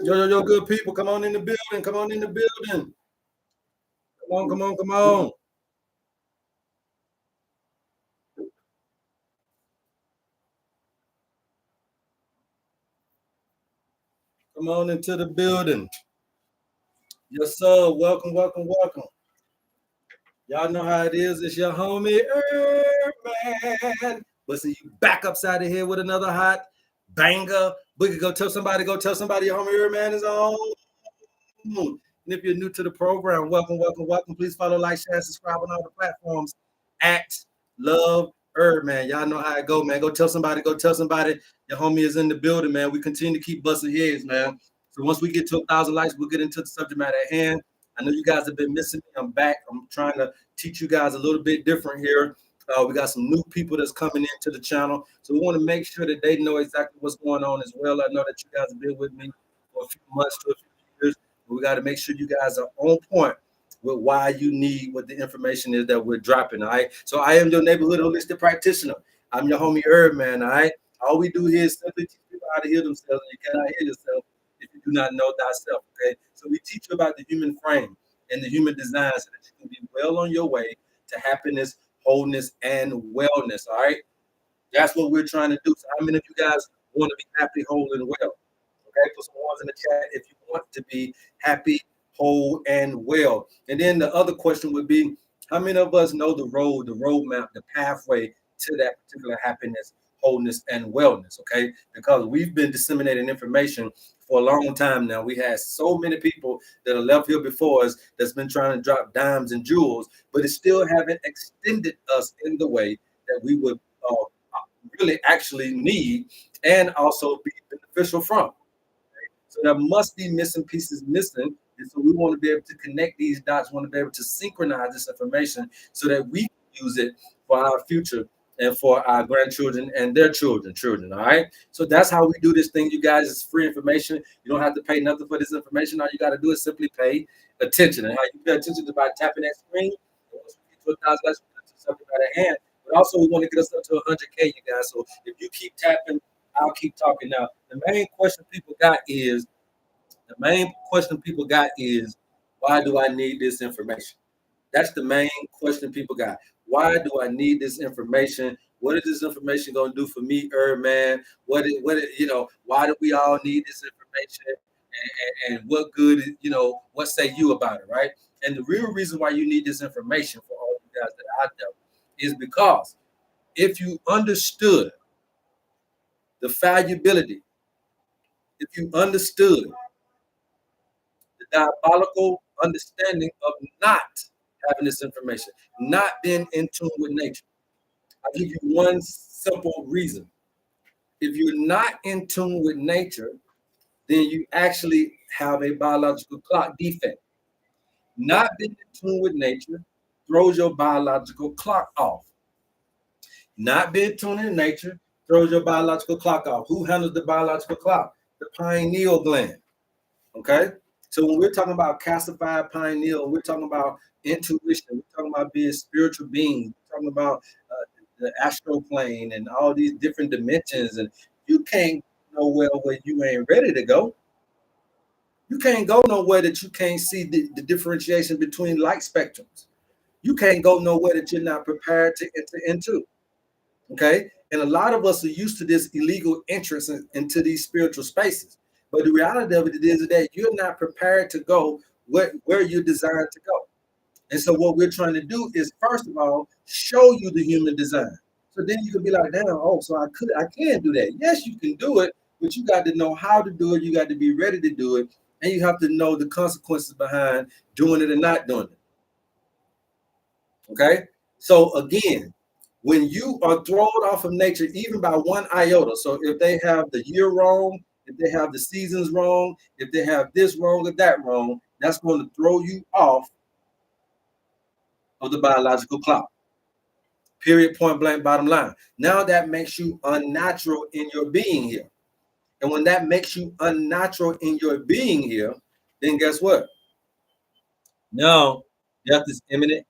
Yo, good people, come on in the building. Come on in the building. Come on. Come on into the building. Yes, sir. Welcome. Y'all know how it is. It's your homie HerbMan. But see you back upside the head with another hot banger. We could go tell somebody your homie HerbMan is on. And if you're new to the program, welcome. Please follow, like, share, and subscribe on all the platforms at Love HerbMan. Y'all know how it go, man. Go tell somebody. Your homie is in the building, man. We continue to keep busting heads, man. So once we get to 1,000 likes, we'll get into the subject matter at hand. I know you guys have been missing me. I'm back. I'm trying to teach you guys a little bit different here. We got some new people that's coming into the channel. So we want to make sure that they know exactly what's going on as well. I know that you guys have been with me for a few months to a few years. But we got to make sure you guys are on point with why you need what the information is that we're dropping. All right. So I am your neighborhood holistic practitioner. I'm your homie HerbMan. All right. All we do here is simply teach people how to heal themselves. And you cannot heal yourself if you do not know thyself. Okay. So we teach you about the human frame and the human design so that you can be well on your way to happiness, wholeness, and wellness. All right. That's what we're trying to do. So how many of you guys want to be happy, whole, and well? Okay, put some ones in the chat if you want to be happy, whole, and well. And then the other question would be, how many of us know the roadmap, the pathway to that particular happiness, wholeness, and wellness? Okay, because we've been disseminating information for a long time now. We had so many people that have left here before us that's been trying to drop dimes and jewels, but it still haven't extended us in the way that we would really actually need and also be beneficial from. So there must be missing pieces missing. And so we want to be able to connect these dots, want to be able to synchronize this information so that we can use it for our future and for our grandchildren and their children. All right. So that's how we do this thing, you guys. It's free information. You don't have to pay nothing for this information. All you got to do is simply pay attention. And how you pay attention is by tapping that screen. Once we get to 1,000, let's get something by the hand. But also, we want to get us up to 100K, you guys. So if you keep tapping, I'll keep talking. Now, the main question people got is, why do I need this information? That's the main question people got. Why do I need this information? What is this information going to do for me, HerbMan? Why do we all need this information? And what good, what say you about it, right? And the real reason why you need this information for all you guys that are out there is because if you understood the fallibility, if you understood the diabolical understanding of not having this information, not being in tune with nature, I'll give you one simple reason. If you're not in tune with nature, then you actually have a biological clock defect. Not being in tune with nature throws your biological clock off. Not being tuned in nature throws your biological clock off. Who handles the biological clock? The pineal gland. Okay? So when we're talking about calcified pineal, we're talking about intuition, we're talking about being spiritual beings, we're talking about the astral plane and all these different dimensions. And you can't go nowhere where you ain't ready to go. You can't go nowhere that you can't see the differentiation between light spectrums. You can't go nowhere that you're not prepared to enter into. Okay. And a lot of us are used to this illegal entrance into these spiritual spaces. But the reality of it is that you're not prepared to go where you're designed to go. And so what we're trying to do is, first of all, show you the human design. So then you can be like, damn, oh, so I can do that. Yes, you can do it, but you got to know how to do it. You got to be ready to do it. And you have to know the consequences behind doing it and not doing it. Okay? So again, when you are thrown off of nature, even by one iota, so if they have the year wrong, if they have the seasons wrong, if they have this wrong or that wrong, that's going to throw you off of the biological clock. Period, point blank, bottom line. Now that makes you unnatural in your being here. And when that makes you unnatural in your being here, then guess what? Now death is imminent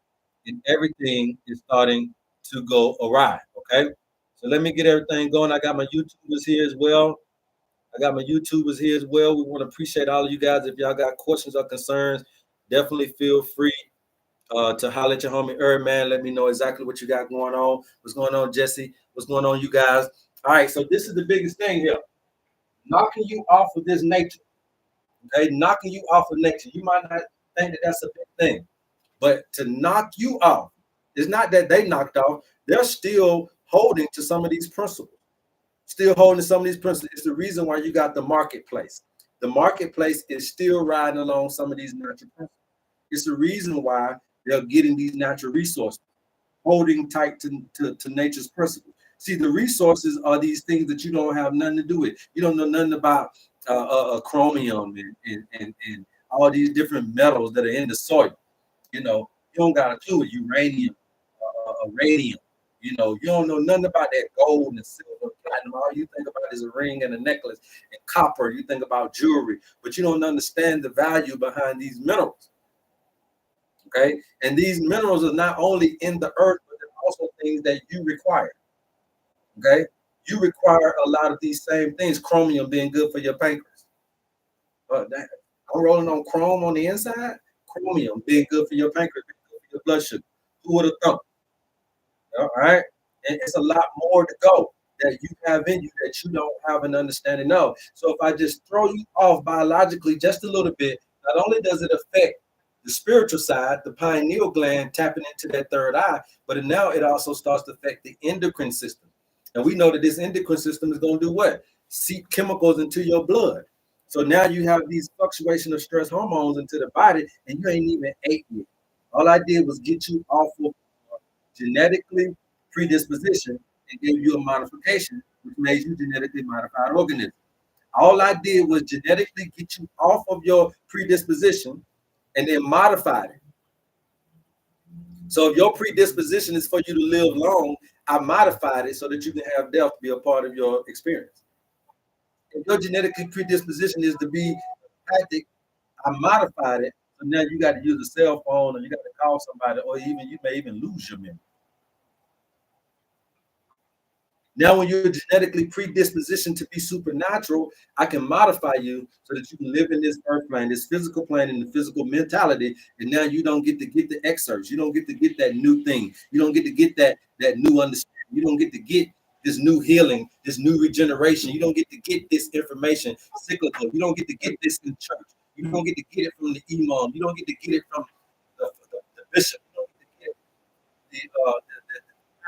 and everything is starting to go awry. Okay. So let me get everything going. I got my YouTubers here as well. We want to appreciate all of you guys. If y'all got questions or concerns, definitely feel free to holler at your homie HerbMan. Let me know exactly what you got going on. What's going on, Jesse? What's going on, you guys? All right, so this is the biggest thing here. Knocking you off of this nature. Okay, knocking you off of nature. You might not think that that's a big thing, but to knock you off, it's not that they knocked off. They're still holding to some of these principles. Still holding to some of these principles. It's the reason why you got the marketplace. The marketplace is still riding along some of these natural principles. It's the reason why they're getting these natural resources, holding tight to nature's principles. See, the resources are these things that you don't have nothing to do with. You don't know nothing about chromium and all these different metals that are in the soil. You know, you don't got to do with uranium, radium. You know, you don't know nothing about that gold and silver, platinum. All you think about is a ring and a necklace and copper. You think about jewelry, but you don't understand the value behind these minerals. Okay, and these minerals are not only in the earth, but they're also things that you require. Okay, you require a lot of these same things. Chromium being good for your pancreas. I'm rolling on chrome on the inside. Chromium being good for your pancreas, being good for your blood sugar. Who would have thought? All right. And it's a lot more to go that you have in you that you don't have an understanding of. So if I just throw you off biologically just a little bit, not only does it affect the spiritual side, the pineal gland tapping into that third eye, but now it also starts to affect the endocrine system. And we know that this endocrine system is going to do what? Seep chemicals into your blood. So now you have these fluctuation of stress hormones into the body, and you ain't even ate yet. All I did was get you off of genetically predisposition and gave you a modification, which made you genetically modified organism. All I did was genetically get you off of your predisposition and then modified it. So if your predisposition is for you to live long, I modified it so that you can have death be a part of your experience. If your genetically predisposition is to be empathic, I modified it. So now you got to use a cell phone or you got to call somebody, or even you may even lose your memory. Now, when you're genetically predispositioned to be supernatural, I can modify you so that you can live in this earth plane, this physical plane, and the physical mentality. And now you don't get to get the excerpts. You don't get to get that new thing. You don't get to get that new understanding. You don't get to get this new healing, this new regeneration. You don't get to get this information cyclical. You don't get to get this in church. You don't get to get it from the imam. You don't get to get it from the bishop. You don't get to get the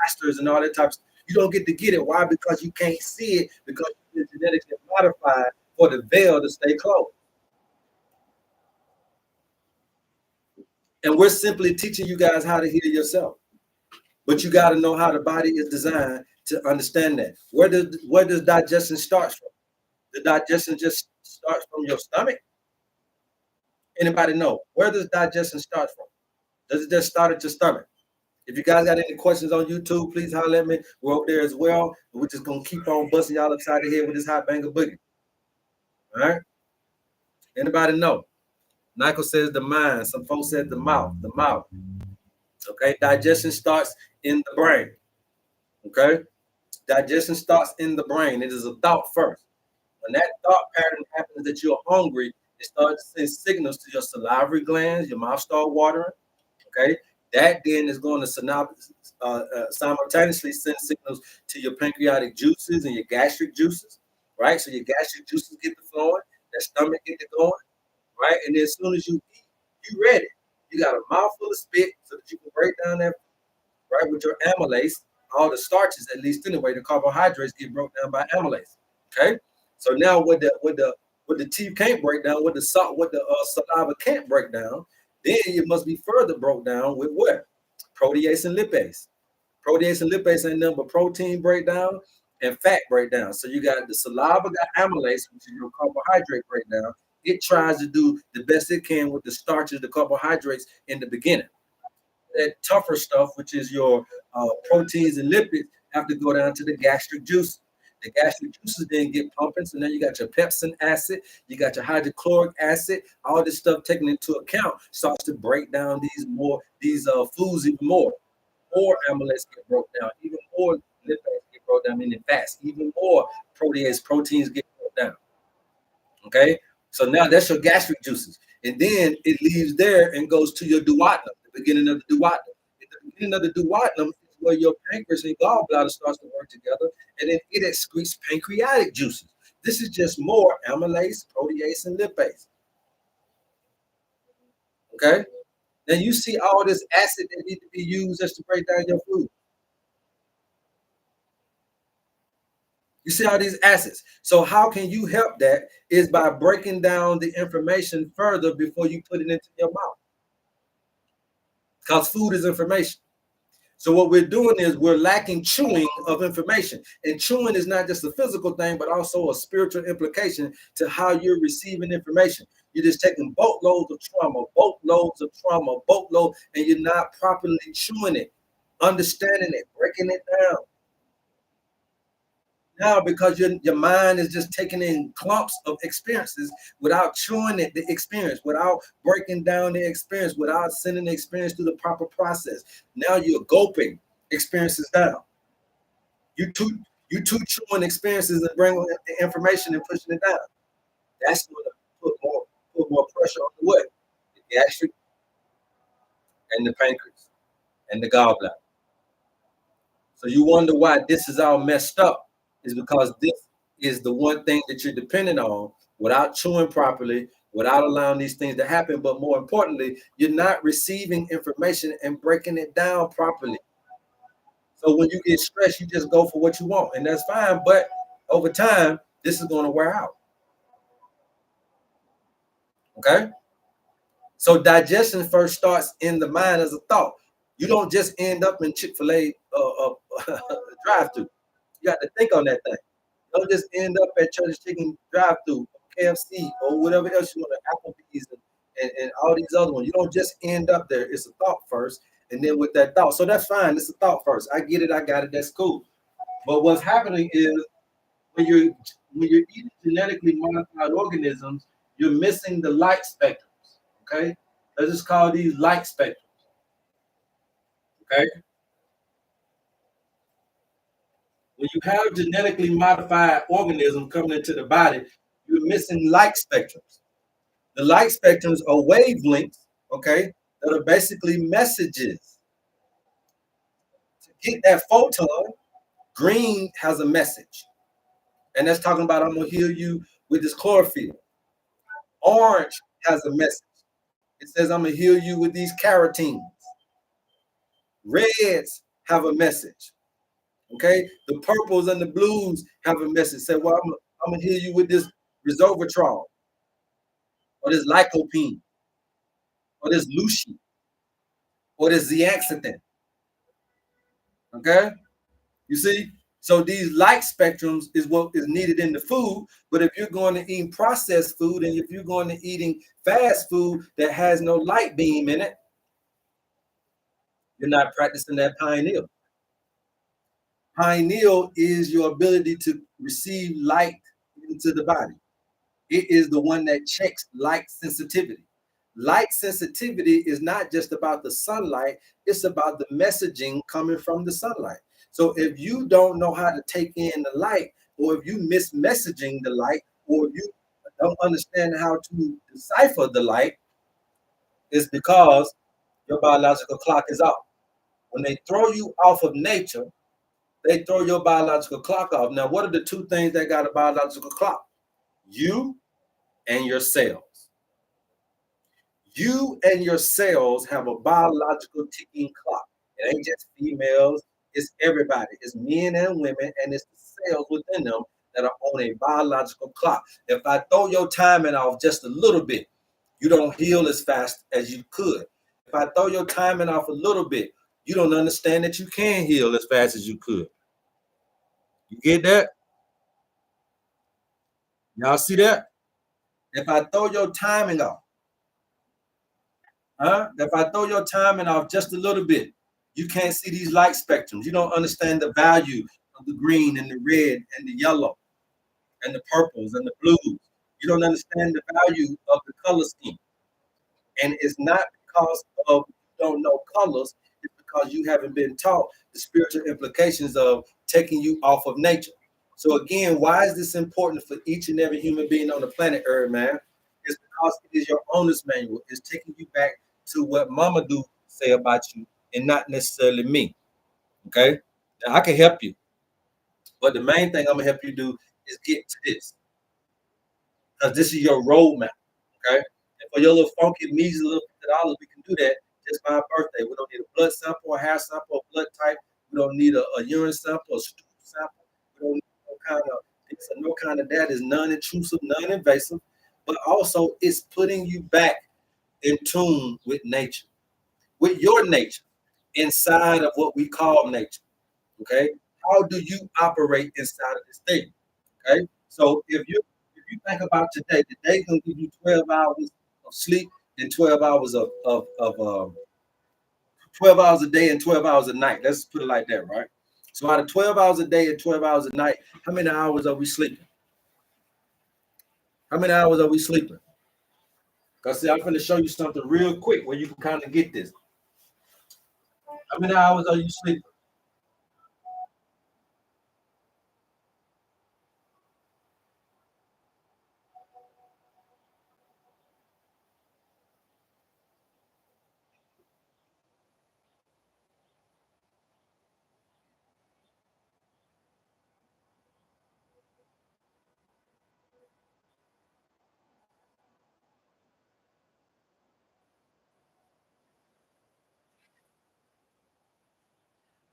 pastors and all that type of stuff. You don't get to get it. Why? Because you can't see it, because you're genetically modified for the veil to stay closed. And we're simply teaching you guys how to heal yourself. But you got to know how the body is designed to understand that. Where does digestion start from? The digestion just starts from your stomach. Anybody know? Where does digestion start from? Does it just start at your stomach? If you guys got any questions on YouTube, please holler at me. We're up there as well. We're just gonna keep on busting y'all upside the head with this hot banger boogie. All right. Anybody know? Michael says the mind. Some folks said the mouth. The mouth. Okay. Digestion starts in the brain. Okay. Digestion starts in the brain. It is a thought first. When that thought pattern happens that you're hungry, it starts to send signals to your salivary glands. Your mouth start watering. Okay. That then is going to simultaneously send signals to your pancreatic juices and your gastric juices, right? So your gastric juices get to flowing, that stomach get to going, right? And then as soon as you eat, you ready. You got a mouthful of spit so that you can break down that right with your amylase. All the starches, at least anyway, the carbohydrates get broken down by amylase. Okay, so now what the teeth can't break down, what the saliva can't break down, then it must be further broke down with what? Protease and lipase. Protease and lipase ain't nothing but protein breakdown and fat breakdown. So you got the saliva got amylase, which is your carbohydrate breakdown. It tries to do the best it can with the starches, the carbohydrates in the beginning. That tougher stuff, which is your proteins and lipids, have to go down to the gastric juice. The gastric juices then get pumping. So now you got your pepsin acid, you got your hydrochloric acid, all this stuff taken into account starts to break down these foods even more. More amylase get broke down, even more lipase get broke down, meaning fats, even more proteins get broke down. Okay, so now that's your gastric juices, and then it leaves there and goes to your duodenum, the beginning of the duodenum. At the beginning of the duodenum is where your pancreas and gallbladder starts to work together, and then it excretes pancreatic juices. This is just more amylase, protease, and lipase. Okay, now you see all this acid that need to be used just to break down your food. You see all these acids. So how can you help that is by breaking down the information further before you put it into your mouth. Because food is information. So what we're doing is we're lacking chewing of information. And chewing is not just a physical thing, but also a spiritual implication to how you're receiving information. You're just taking boatloads of trauma, boatload, and you're not properly chewing it, understanding it, breaking it down. Now, because your mind is just taking in clumps of experiences without chewing it, the experience, without breaking down the experience, without sending the experience through the proper process. Now you're gulping experiences down. You too, you too chewing experiences and bringing the information and pushing it down. That's going to put more pressure on the what? The gastric and the pancreas and the gallbladder. So you wonder why this is all messed up, is because this is the one thing that you're dependent on without chewing properly, without allowing these things to happen. But more importantly, you're not receiving information and breaking it down properly. So when you get stressed, you just go for what you want, and that's fine. But over time, this is going to wear out. Okay. So digestion first starts in the mind as a thought. You don't just end up in Chick-fil-A drive-through. You got to think on that thing. Don't just end up at Church Chicken drive-through, KFC, or whatever else you want, Applebee's and all these other ones. You don't just end up there. It's a thought first, and then with that thought. So that's fine. It's a thought first. I get it. I got it. That's cool. But what's happening is when you're eating genetically modified organisms, you're missing the light spectrums. Okay, let's just call these light spectrums. Okay, when you have genetically modified organism coming into the body, you're missing light spectrums. The light spectrums are wavelengths, okay, that are basically messages. To get that photon, green has a message, and that's talking about I'm gonna heal you with this chlorophyll. Orange has a message. It says I'm gonna heal you with these carotenes. Reds have a message. Okay, the purples and the blues have a message. Say, well, I'm gonna heal you with this resveratrol, or this lycopene, or this leucine, or this zeaxanthin. Okay, you see. So these light spectrums is what is needed in the food. But if you're going to eat processed food, and if you're going to eating fast food that has no light beam in it, you're not practicing that pineal. Pineal is your ability to receive light into the body. It is the one that checks light sensitivity. Light sensitivity is not just about the sunlight, it's about the messaging coming from the sunlight. So if you don't know how to take in the light, or if you miss messaging the light, or if you don't understand how to decipher the light, it's because your biological clock is off. When they throw you off of nature, they throw your biological clock off. Now, what are the two things that got a biological clock? You and your cells. You and your cells have a biological ticking clock. It ain't just females, it's everybody. It's men and women, and it's the cells within them that are on a biological clock. If I throw your timing off just a little bit, you don't heal as fast as you could. If I throw your timing off a little bit, you don't understand that you can heal as fast as you could. You get that? Y'all see that? If I throw your timing off, if I throw your timing off just a little bit, you can't see these light spectrums. You don't understand the value of the green and the red and the yellow and the purples and the blues. You don't understand the value of the color scheme. And it's not because of you don't know colors, it's because you haven't been taught the spiritual implications of taking you off of nature. So again, why is this important for each and every human being on the planet, Earth, man? It's because it is your owner's manual. It's taking you back to what Mama do say about you and not necessarily me. Okay? Now I can help you, but the main thing I'm gonna help you do is get to this. Because this is your roadmap. Okay. And for your little funky measly little $50, we can do that just by a birthday. We don't need a blood sample, a hair sample, a blood type. We don't need a urine sample, a stool sample. We don't need no kind of this or no kind of that. Is non-intrusive, non-invasive, but also it's putting you back in tune with nature, with your nature, inside of what we call nature. Okay. How do you operate inside of this thing? Okay. So if you think about today, today's gonna give you 12 hours of sleep and 12 hours of 12 hours a day and 12 hours a night. Let's put it like that, right? So out of 12 hours a day and 12 hours a night, how many hours are we sleeping? How many hours are we sleeping? Because see, I'm gonna show you something real quick where you can kind of get this. How many hours are you sleeping?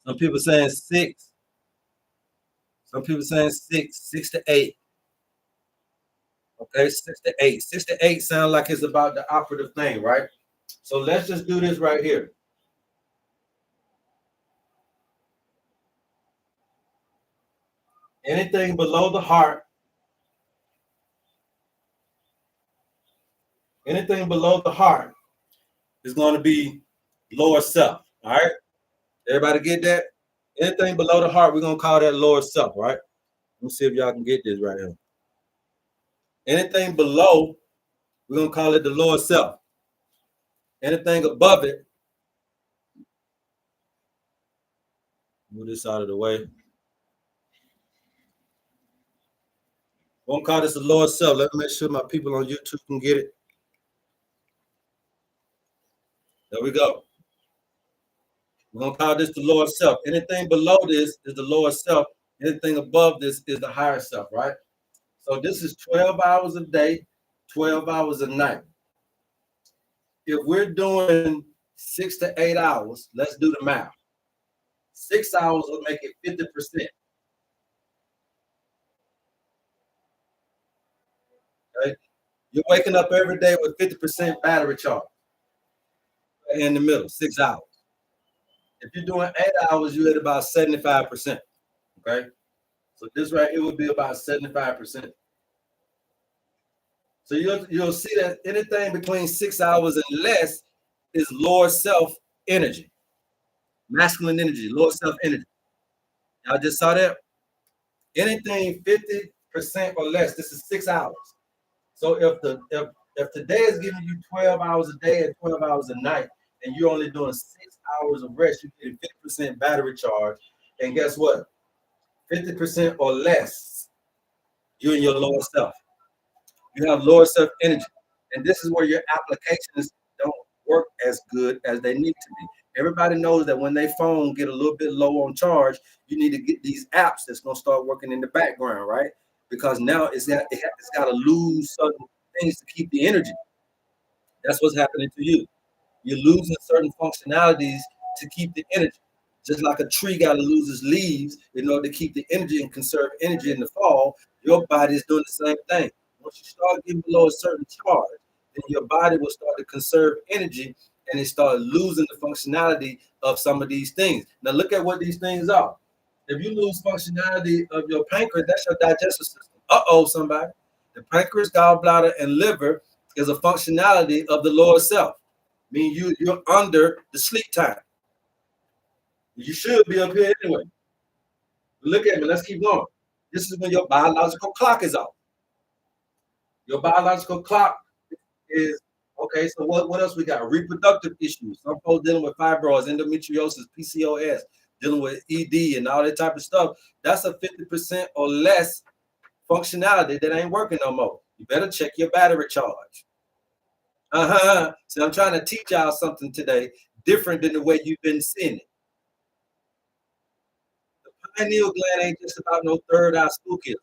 Some people saying six. Some people saying six to eight. Okay, 6 to 8. 6 to 8 sound like it's about the operative thing, right? So let's just do this right here. Anything below the heart, anything below the heart is going to be lower self. All right. Everybody get that? Anything below the heart, we're going to call that lower self, right? Let me see if y'all can get this right here. Anything below, we're going to call it the lower self. Anything above it, move this out of the way. We're going to call this the lower self. Let me make sure my people on YouTube can get it. There we go. We're going to call this the lower self. Anything below this is the lower self. Anything above this is the higher self, right? So this is 12 hours a day, 12 hours a night. If we're doing 6 to 8 hours, let's do the math. 6 hours will make it 50%. Okay? You're waking up every day with 50% battery charge in the middle, 6 hours. If you're doing 8 hours, you're at about 75%. Okay. So this right here would be about 75%. So you'll see that anything between 6 hours and less is lower self energy, masculine energy, lower self energy. Y'all just saw that? Anything 50% or less, this is 6 hours. So if today is giving you 12 hours a day and 12 hours a night, and you're only doing 6 hours of rest, you're getting 50% battery charge. And guess what? 50% or less, you're in your lower self. You have lower self energy. And this is where your applications don't work as good as they need to be. Everybody knows that when their phone get a little bit low on charge, you need to get these apps that's going to start working in the background, right? Because now it's got to lose certain things to keep the energy. That's what's happening to you. You're losing certain functionalities to keep the energy. Just like a tree got to lose its leaves in order to keep the energy and conserve energy in the fall, your body is doing the same thing. Once you start getting below a certain charge, then your body will start to conserve energy and it start losing the functionality of some of these things. Now look at what these things are. If you lose functionality of your pancreas, that's your digestive system. Uh-oh, somebody. The pancreas, gallbladder, and liver is a functionality of the lower self. Mean you're under the sleep time. You should be up here anyway. Look at me. Let's keep going. This is when your biological clock is off. Your biological clock is okay. So what else we got? Reproductive issues. Some folks dealing with fibroids, endometriosis, PCOS, dealing with ED and all that type of stuff. That's a 50% or less functionality that ain't working no more. You better check your battery charge. So I'm trying to teach y'all something today different than the way you've been seeing it. The pineal gland ain't just about no third eye spooky.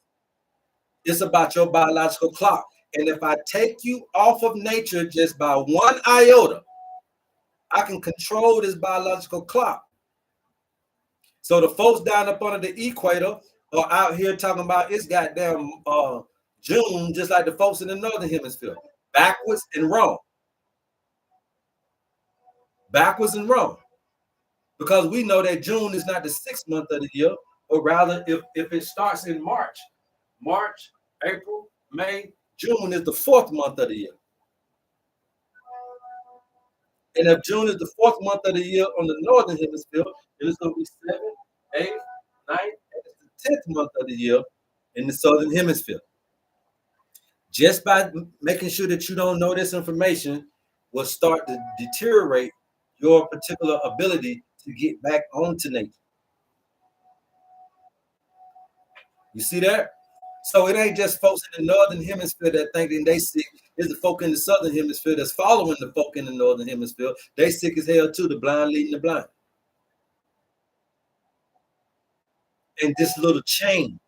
It's about your biological clock. And if I take you off of nature just by one iota, I can control this biological clock. So the folks down up under the equator are out here talking about it's goddamn June, just like the folks in the northern hemisphere. Backwards and wrong. Backwards and wrong. Because we know that June is not the 6th month of the year, or rather, if it starts in March, April, May, June is the 4th month of the year. And if June is the 4th month of the year on the northern hemisphere, then it's going to be 7th, 8th, 9th, and it's the 10th month of the year in the southern hemisphere. Just by making sure that you don't know this information will start to deteriorate your particular ability to get back onto nature. You see that? So it ain't just folks in the northern hemisphere that thinking they sick. It's the folk in the southern hemisphere that's following the folk in the northern hemisphere. They sick as hell too, the blind leading the blind. And this little change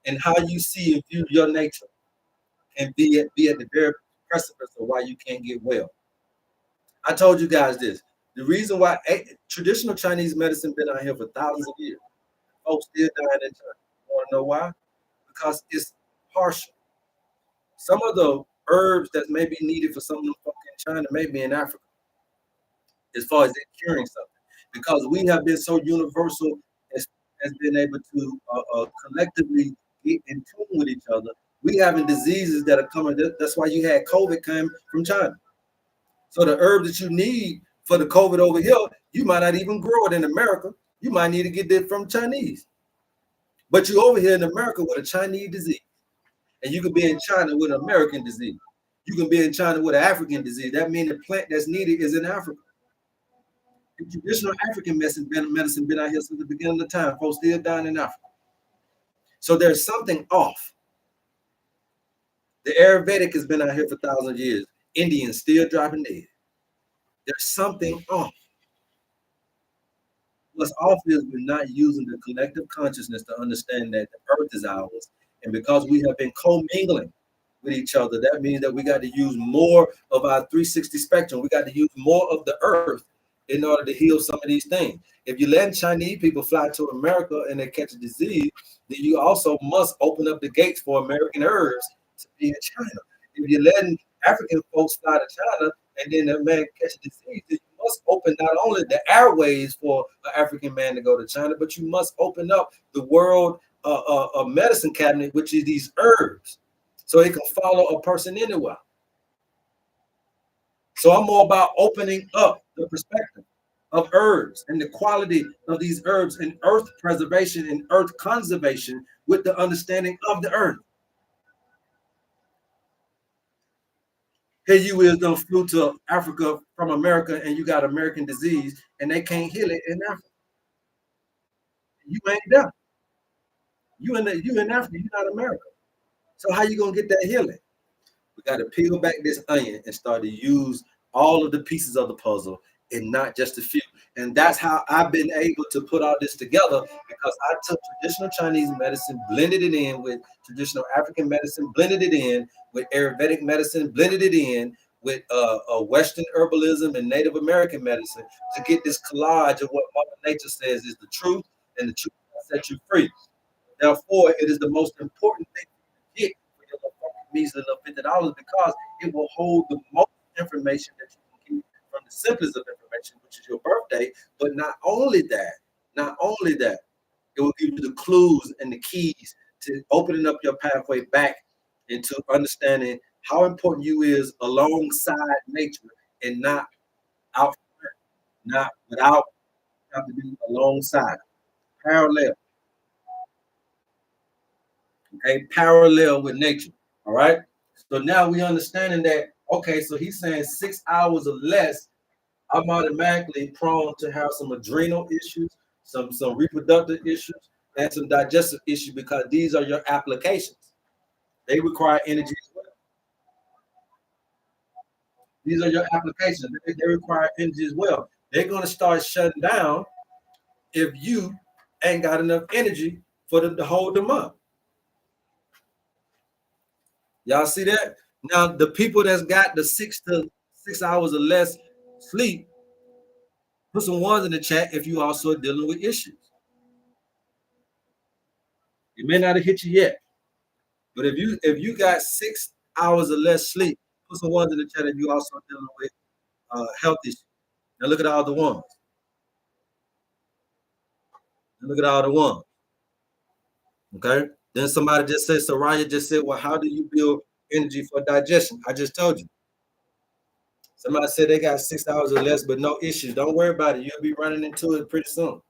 in how you see and view your nature can be at the very precipice of why you can't get well. I told you guys this. The reason why traditional Chinese medicine been out here for thousands of years. Folks still dying in China. You want to know why? Because it's partial. Some of the herbs that may be needed for some of them folk in China may be in Africa, as far as it curing something. Because we have been so universal as been able to collectively get in tune with each other. We having diseases that are coming. That's why you had COVID come from China. So the herbs that you need for the COVID over here, you might not even grow it in America. You might need to get that from Chinese. But you over here in America with a Chinese disease. And you can be in China with an American disease. You can be in China with an African disease. That means the plant that's needed is in Africa. The traditional African medicine been out here since the beginning of time. Folks still dying in Africa. So there's something off. The Ayurvedic has been out here for thousands of years. Indians still dropping dead. There's something off. What's off is we're not using the collective consciousness to understand that the earth is ours. And because we have been commingling with each other, that means that we got to use more of our 360 spectrum. We got to use more of the earth in order to heal some of these things. If you let Chinese people fly to America and they catch a disease, then you also must open up the gates for American herbs to be in China. If you're letting African folks fly to China and then a man catch a disease, then you must open not only the airways for an African man to go to China, but you must open up the world medicine cabinet, which is these herbs, so it can follow a person anywhere. So I'm more about opening up the perspective of herbs and the quality of these herbs and earth preservation and earth conservation with the understanding of the earth. Here you is done flew to Africa from America and you got American disease and they can't heal it in Africa. You ain't there. You in Africa, you're not America. So how you gonna get that healing? We got to peel back this onion and start to use all of the pieces of the puzzle and not just a few. And that's how I've been able to put all this together, because I took traditional Chinese medicine, blended it in with traditional African medicine, blended it in with Ayurvedic medicine, blended it in with Western herbalism and Native American medicine to get this collage of what Mother Nature says is the truth, and the truth will set you free. Therefore, it is the most important thing to get for your little measly little $50 because it will hold the most information that you can get from the simplest of information, which is your birthday. But not only that, it will give you the clues and the keys to opening up your pathway back into understanding how important you is alongside nature and not out, not without, have to be alongside, parallel, okay, parallel with nature. All right. So now we understanding that, okay, so he's saying 6 hours or less, I'm automatically prone to have some adrenal issues, some reproductive issues, and some digestive issues because these are your applications. They require energy as well. These are your applications. They require energy as well. They're going to start shutting down if you ain't got enough energy for them to hold them up. Y'all see that? Now, the people that's got the 6 hours or less sleep, put some ones in the chat if you also are dealing with issues. It may not have hit you yet, but if you got 6 hours or less sleep, put some ones in the chat if you also dealing with health issues. Now look at all the ones. Look at all the ones. Okay. Then somebody just said, Soraya just said, well, how do you build energy for digestion? I just told you. Somebody said they got 6 hours or less, but no issues. Don't worry about it. You'll be running into it pretty soon.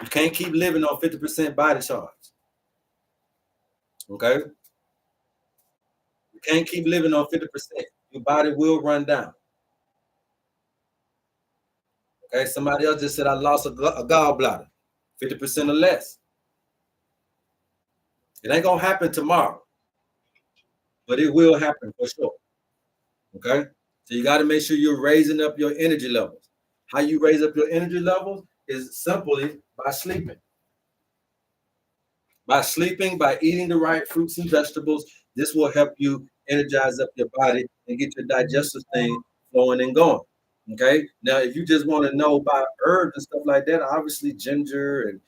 You can't keep living on 50% body charge. Okay? You can't keep living on 50%. Your body will run down. Okay? Somebody else just said, I lost a gallbladder, 50% or less. It ain't going to happen tomorrow, but it will happen for sure. Okay? So you got to make sure you're raising up your energy levels. How you raise up your energy levels is simply by sleeping. By sleeping, by eating the right fruits and vegetables, this will help you energize up your body and get your digestive thing flowing and going. Okay. Now, if you just want to know about herbs and stuff like that, obviously ginger and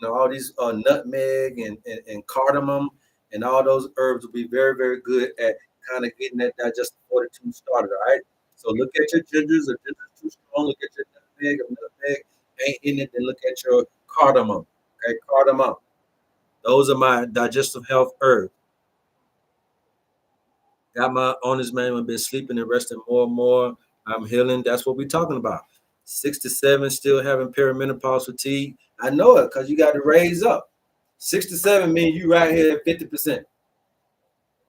all these nutmeg and cardamom and all those herbs will be very, very good at kind of getting that digestive fortitude started. All right. So look at your gingers. If ginger's too strong, look at your nutmeg. If nutmeg ain't in it, then look at your cardamom. Okay, cardamom. Those are my digestive health herbs. Got my honest man. I've been sleeping and resting more and more. I'm healing. That's what we're talking about. 6 to 7, still having perimenopause fatigue. I know it because you got to raise up. 6 to 7 means you right here at 50%.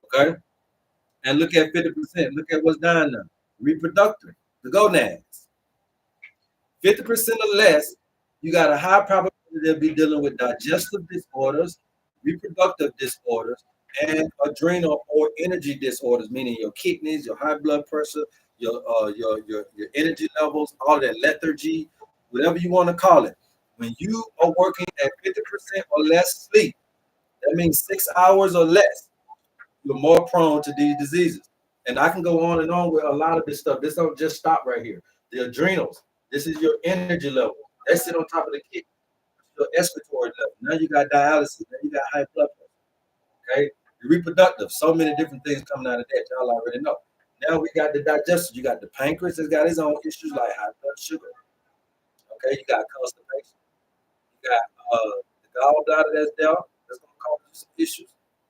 Okay? And look at 50%. Look at what's down now. Reproductive, the gonads. 50% or less, you got a high probability they'll be dealing with digestive disorders, reproductive disorders, and adrenal or energy disorders, meaning your kidneys, your high blood pressure, your energy levels, all that lethargy, whatever you want to call it. When you are working at 50% or less sleep, that means 6 hours or less, you're more prone to these diseases. And I can go on and on with a lot of this stuff. This don't just stop right here. The adrenals, this is your energy level. They sit on top of the kidney. Your excretory level. Now you got dialysis. Now you got high blood pressure. Okay, the reproductive. So many different things coming out of that. Y'all already know. Now we got the digestive. You got the pancreas that's got its own issues like high blood sugar. Okay, you got constipation. You got the gallbladder that's there. That's gonna cause you some issues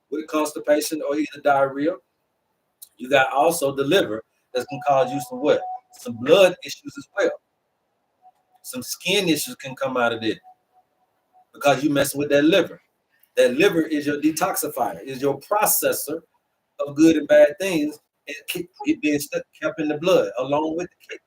with constipation or either diarrhea. You got also the liver that's gonna cause you some what? Some blood issues as well. Some skin issues can come out of it because you messing with that liver. That liver is your detoxifier, is your processor of good and bad things, and it being kept in the blood along with the kidney.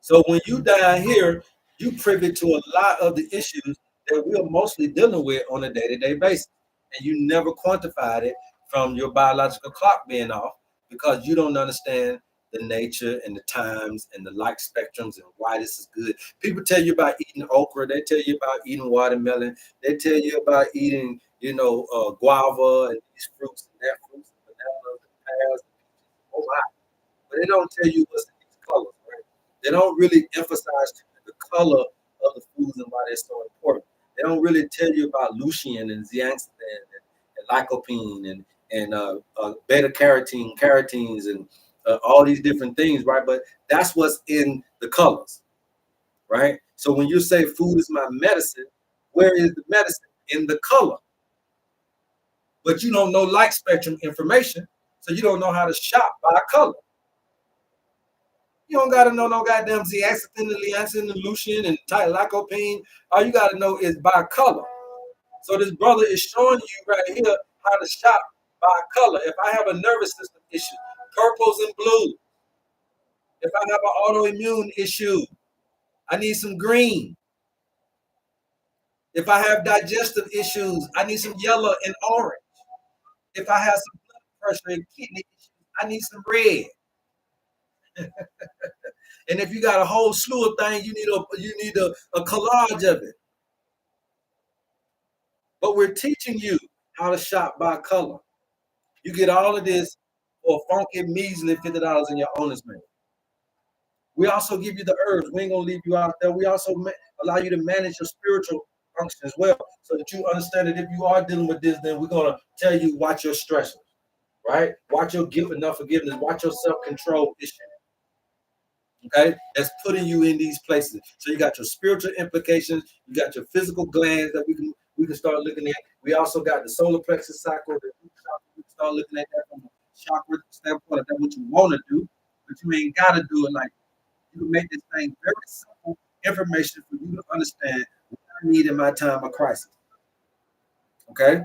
So when you down here, you privy to a lot of the issues that we're mostly dealing with on a day-to-day basis. And you never quantified it from your biological clock being off because you don't understand the nature and the times and the light spectrums and why this is good. People tell you about eating okra. They tell you about eating watermelon. They tell you about eating, guava and these fruits and that fruits and bananas and pears, oh my. But they don't tell you what's in these colors, right? They don't really emphasize the color of the foods and why they're so important. They don't really tell you about lutein and zeaxanthin and lycopene and beta carotene, carotenes, and all these different things, right? But that's what's in the colors, right? So when you say food is my medicine, where is the medicine? In the color. But you don't know light spectrum information, so you don't know how to shop by color. You don't gotta know no goddamn zeaxanthin, the zeaxanthin, the lutein, and lycopene. All you gotta know is by color. So this brother is showing you right here how to shop by color. If I have a nervous system issue, purples and blue. If I have an autoimmune issue, I need some green. If I have digestive issues, I need some yellow and orange. If I have some blood pressure and kidney issues, I need some red. And if you got a whole slew of things, you need a collage of it. But we're teaching you how to shop by color. You get all of this for a funky measly $50 in your owner's manual. We also give you the herbs. We ain't gonna leave you out there. We also allow you to manage your spiritual function as well, so that you understand that if you are dealing with this, then we're gonna tell you watch your stressors, right? Watch your guilt and unforgiveness. Watch your self-control issue. Okay, that's putting you in these places. So you got your spiritual implications, you got your physical glands that we can start looking at. We also got the solar plexus chakra that we can start looking at that from a chakra standpoint. If that's what you want to do, but you ain't got to do it like you can make this thing very simple information for you to understand what I need in my time of crisis. Okay,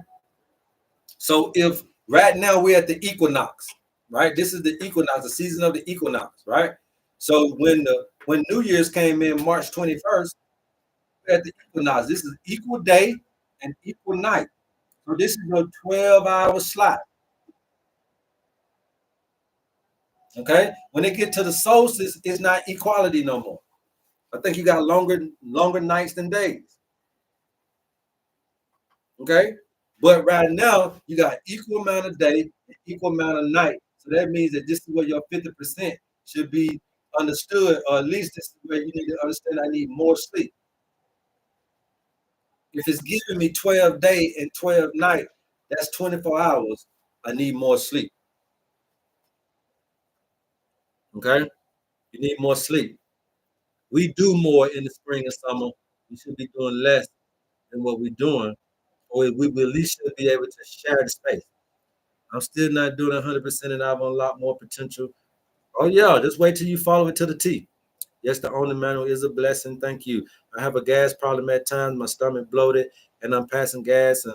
so if right now we're at the equinox, right? This is the equinox, the season of the equinox, right? So when New Year's came in March 21st, we're at the equinox. This is equal day and equal night. So this is your 12-hour slot. Okay. When they get to the solstice, it's not equality no more. I think you got longer nights than days. Okay. But right now, you got equal amount of day and equal amount of night. So that means that this is where your 50% should be understood, or at least this is where you need to understand I need more sleep. If it's giving me 12 day and 12 night, that's 24 hours. I need more sleep. Okay? You need more sleep. We do more in the spring and summer. We should be doing less than what we're doing, or we at least should be able to share the space. I'm still not doing 100%, and I've unlocked more potential. Oh, yeah, just wait till you follow it to the T. Yes, the owner manual is a blessing. Thank you. I have a gas problem at times. My stomach bloated, and I'm passing gas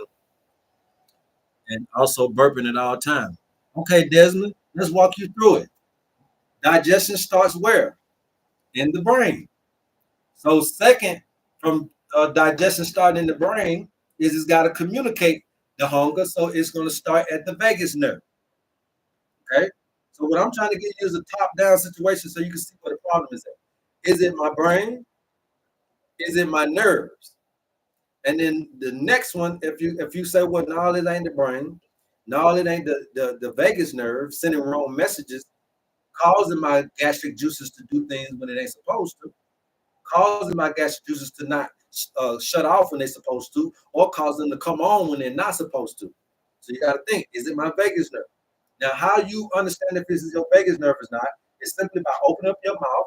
and also burping at all times. Okay, Desmond, let's walk you through it. Digestion starts where? In the brain. So second from digestion starting in the brain is it's got to communicate the hunger. So it's going to start at the vagus nerve. Okay. So what I'm trying to get you is a top-down situation so you can see where the problem is at. Is it my brain? Is it my nerves? And then the next one, if you say, well, no, it ain't the brain, no, it ain't the vagus nerve sending wrong messages, causing my gastric juices to do things when it ain't supposed to, causing my gastric juices to not shut off when they're supposed to, or cause them to come on when they're not supposed to. So you got to think, is it my vagus nerve? Now, how you understand if this is your vagus nerve or not is simply by opening up your mouth.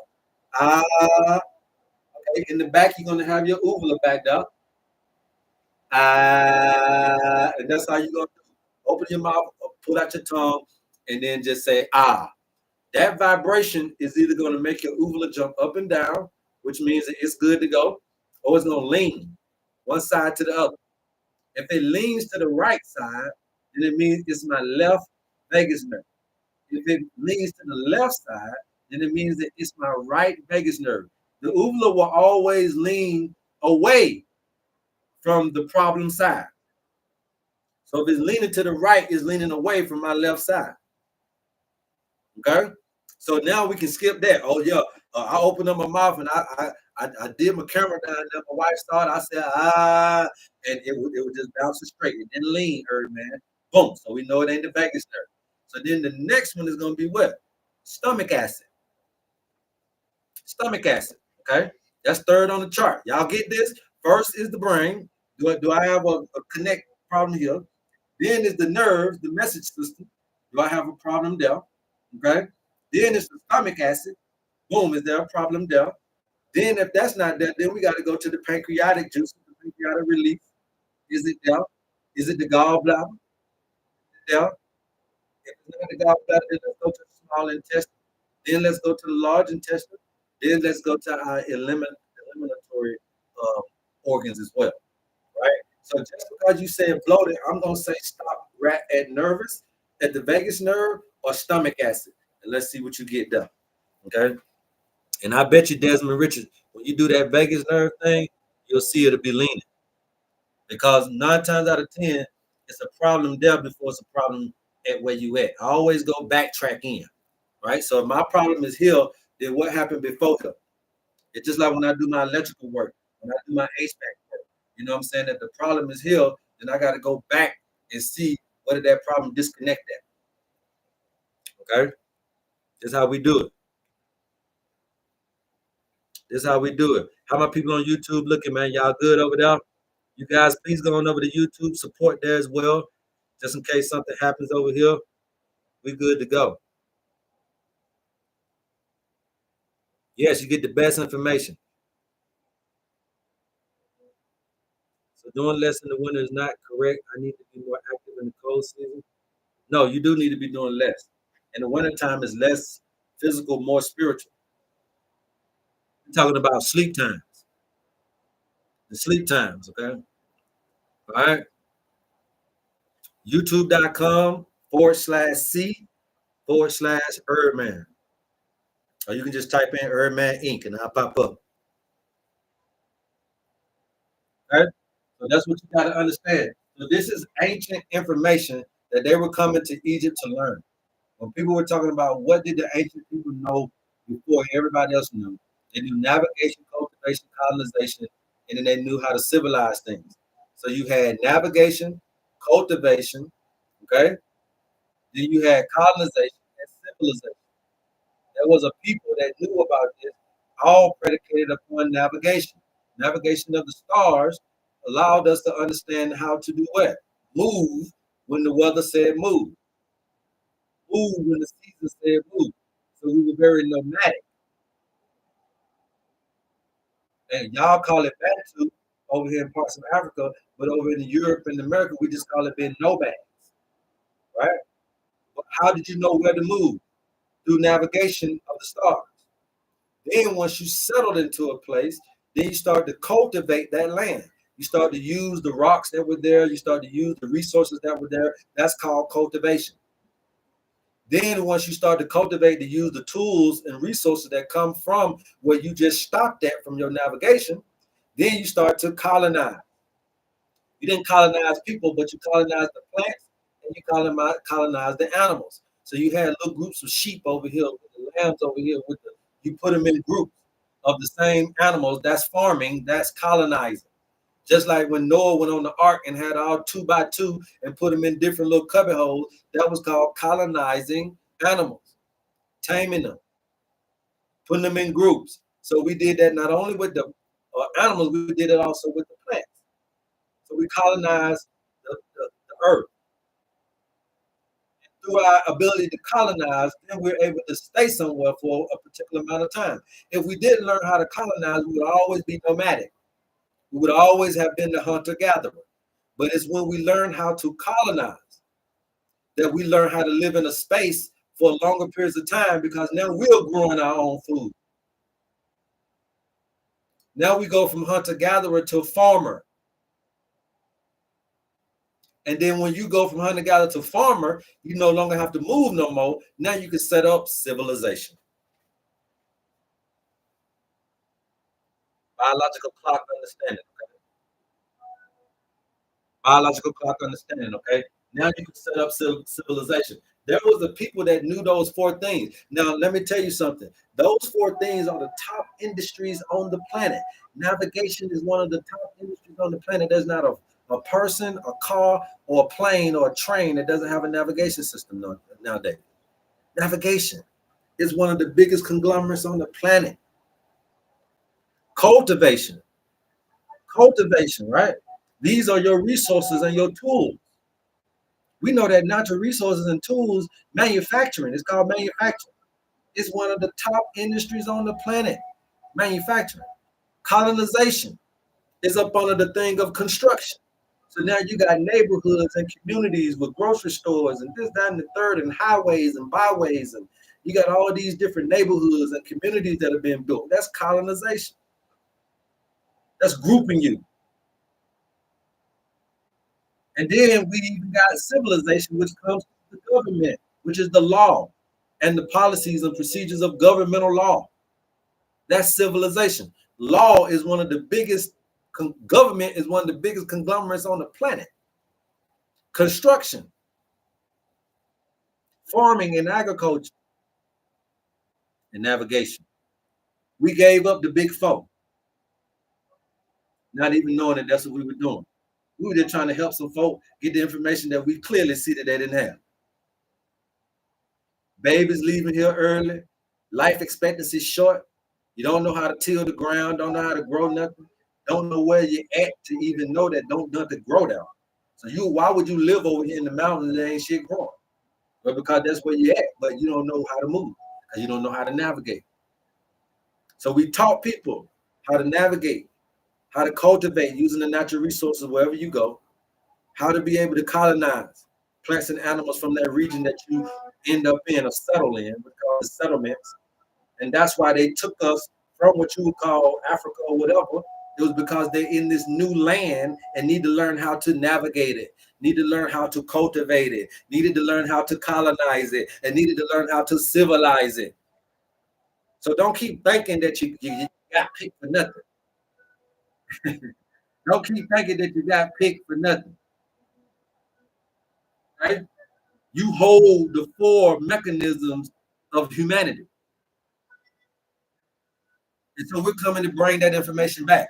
Okay, in the back, you're going to have your uvula backed up. And that's how you're going to do. Open your mouth, pull out your tongue, and then just say, ah. That vibration is either going to make your uvula jump up and down, which means that it's good to go, or it's going to lean one side to the other. If it leans to the right side, then it means it's my left vagus nerve. If it leans to the left side, then it means that it's my right vagus nerve. The uvula will always lean away from the problem side. So if it's leaning to the right, it's leaning away from my left side. Okay? So now we can skip that. Oh yeah, I opened up my mouth and I did my camera down there. My wife started. I said and it would just bounce straight. It didn't lean, man. Boom. So we know it ain't the vagus nerve. So then the next one is going to be what? Stomach acid. Stomach acid. Okay. That's third on the chart. Y'all get this? First is the brain. Do I have a connect problem here? Then is the nerves, the message system. Do I have a problem there? Okay. Then it's the stomach acid. Boom, is there a problem there? Then if that's not there, then we got to go to the pancreatic juice, the pancreatic release. Is it there? Is it the gallbladder? There. If it's not the gallbladder, then let's go to the small intestine. Then let's go to the large intestine. Then let's go to our eliminatory organs as well, right? So just because you say bloated, I'm gonna say stop right at nervous, at the vagus nerve or stomach acid, and let's see what you get done. Okay. And I bet you, Desmond Richards, when you do that vagus nerve thing, you'll see it'll be leaning because 9 times out of 10, it's a problem there before it's a problem at where you at. I always go backtrack in, right? So if my problem is here, then what happened before here? It's just like when I do my electrical work, when I do my HVAC work. You know what I'm saying? That the problem is here, then I got to go back and see what did that problem disconnect at. Okay? This is how we do it. This is how we do it. How my people on YouTube looking, man? Y'all good over there? You guys, please go on over to YouTube, support there as well, just in case something happens over here. We good to go. Yes, you get the best information. So doing less in the winter is not correct. I need to be more active in the cold season. No, you do need to be doing less. In the wintertime is less physical, more spiritual. We're talking about sleep times. The sleep times, okay? All right. YouTube.com/C/HerbMan. Or you can just type in HerbMan Inc. and I'll pop up. Okay? So that's what you got to understand. So this is ancient information that they were coming to Egypt to learn. When people were talking about what did the ancient people know before everybody else knew, they knew navigation, cultivation, colonization, and then they knew how to civilize things. So you had navigation, cultivation, okay? Then you had colonization and civilization. There was a people that knew about this, all predicated upon navigation. Navigation of the stars allowed us to understand how to do what? Move when the weather said move. Move when the season said move. So we were very nomadic. And y'all call it Bantu over here in parts of Africa, but over in Europe and America, we just call it being nomads, right? But how did you know where to move? Through navigation of the stars. Then once you settled into a place, then you start to cultivate that land. You start to use the rocks that were there. You start to use the resources that were there. That's called cultivation. Then once you start to cultivate to use the tools and resources that come from where you just stopped at from your navigation, then you start to colonize. You didn't colonize people, but you colonized the plants and you colonized the animals. So you had little groups of sheep over here, with the lambs over here, you put them in groups of the same animals. That's farming, that's colonizing. Just like when Noah went on the ark and had all 2 by 2 and put them in different little cubby holes, that was called colonizing animals, taming them, putting them in groups. So we did that not only with the animals, we did it also with the plants. So we colonized the earth. Through our ability to colonize, then we're able to stay somewhere for a particular amount of time. If we didn't learn how to colonize, we would always be nomadic. We would always have been the hunter-gatherer. But it's when we learn how to colonize that we learn how to live in a space for longer periods of time because now we're growing our own food. Now we go from hunter-gatherer to farmer. And then when you go from hunter-gatherer to farmer, you no longer have to move no more. Now you can set up civilization. Biological clock understanding. Okay? Biological clock understanding. Okay. Now you can set up civilization. There was the people that knew those 4 things. Now let me tell you something. Those 4 things are the top industries on the planet. Navigation is one of the top industries on the planet. There's not a person, a car, or a plane or a train that doesn't have a navigation system nowadays. Navigation is one of the biggest conglomerates on the planet. Cultivation, right? These are your resources and your tools. We know that natural resources and tools, manufacturing, it's called manufacturing. It's one of the top industries on the planet, manufacturing. Colonization is up under the thing of construction. So now you got neighborhoods and communities with grocery stores and this, that, and the third, and highways and byways. And you got all these different neighborhoods and communities that are being built. That's colonization. That's grouping you. And then we even got civilization, which comes from the government, which is the law and the policies and procedures of governmental law. That's civilization. Law is one of the biggest, government is one of the biggest conglomerates on the planet. Construction, farming and agriculture, and navigation. We gave up the big four, not even knowing that that's what we were doing. We were just trying to help some folk get the information that we clearly see that they didn't have. Babies leaving here early, life expectancy short. You don't know how to till the ground, don't know how to grow nothing, don't know where you're at to even know that don't nothing grow down. So why would you live over here in the mountains and there ain't shit growing? Well, because that's where you're at, but you don't know how to move, because you don't know how to navigate. So we taught people how to navigate, how to cultivate using the natural resources wherever you go, how to be able to colonize plants and animals from that region that you end up in or settle in, we call it settlements. And that's why they took us from what you would call Africa or whatever. It was because they're in this new land and need to learn how to navigate it, need to learn how to cultivate it, needed to learn how to colonize it, and needed to learn how to civilize it. So don't keep thinking that you got picked for nothing. Don't keep thinking that you got picked for nothing. Right? You hold the four mechanisms of humanity. And so we're coming to bring that information back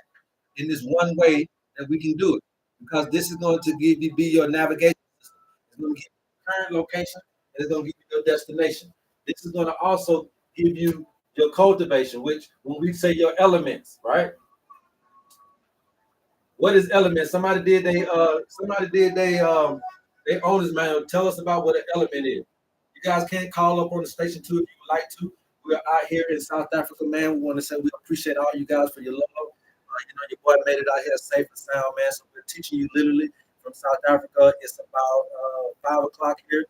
in this one way that we can do it, because this is going to be your navigation system. It's going to give you your current location, and it's going to give you your destination. This is going to also give you your cultivation, which when we say your elements, right? What is elements? Somebody did they owner's manual. Tell us about what an element is. You guys can't call up on the station too if you would like to. We're out here in South Africa, man. We want to say we appreciate all you guys for your love. Your boy made it out here safe and sound, man. So we're teaching you literally from South Africa. It's about 5 o'clock here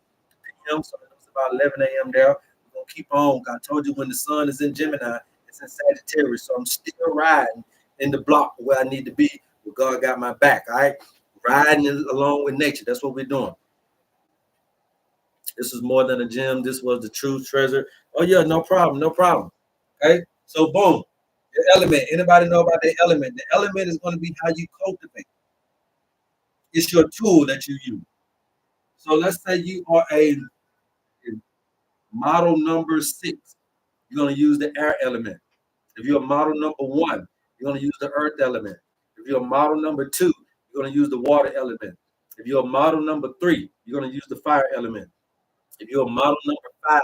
p.m. So it's about 11 a.m. there. We're gonna keep on. I told you when the sun is in Gemini, it's in Sagittarius. So I'm still riding in the block where I need to be. Well, God got my back. All right, riding along with nature. That's what we're doing. This is more than a gem. This was the true treasure. Oh yeah, no problem, no problem. Okay, so boom. The element. Anybody know about the element? The element is going to be how you cultivate. It's your tool that you use. So let's say you are a model number 6. You're going to use the air element. If you're a model number 1, you're going to use the earth element. If you're a model number 2, you're going to use the water element. If you're a model number 3, you're going to use the fire element. If you're a model number 5,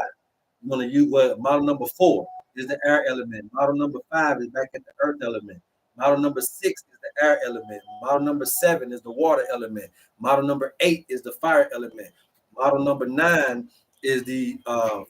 you're going to use model number 4 is the air element. Model number 5 is back at the earth element. Model number 6 is the air element. Model number 7 is the water element. Model number 8 is the fire element. Model number 9 is the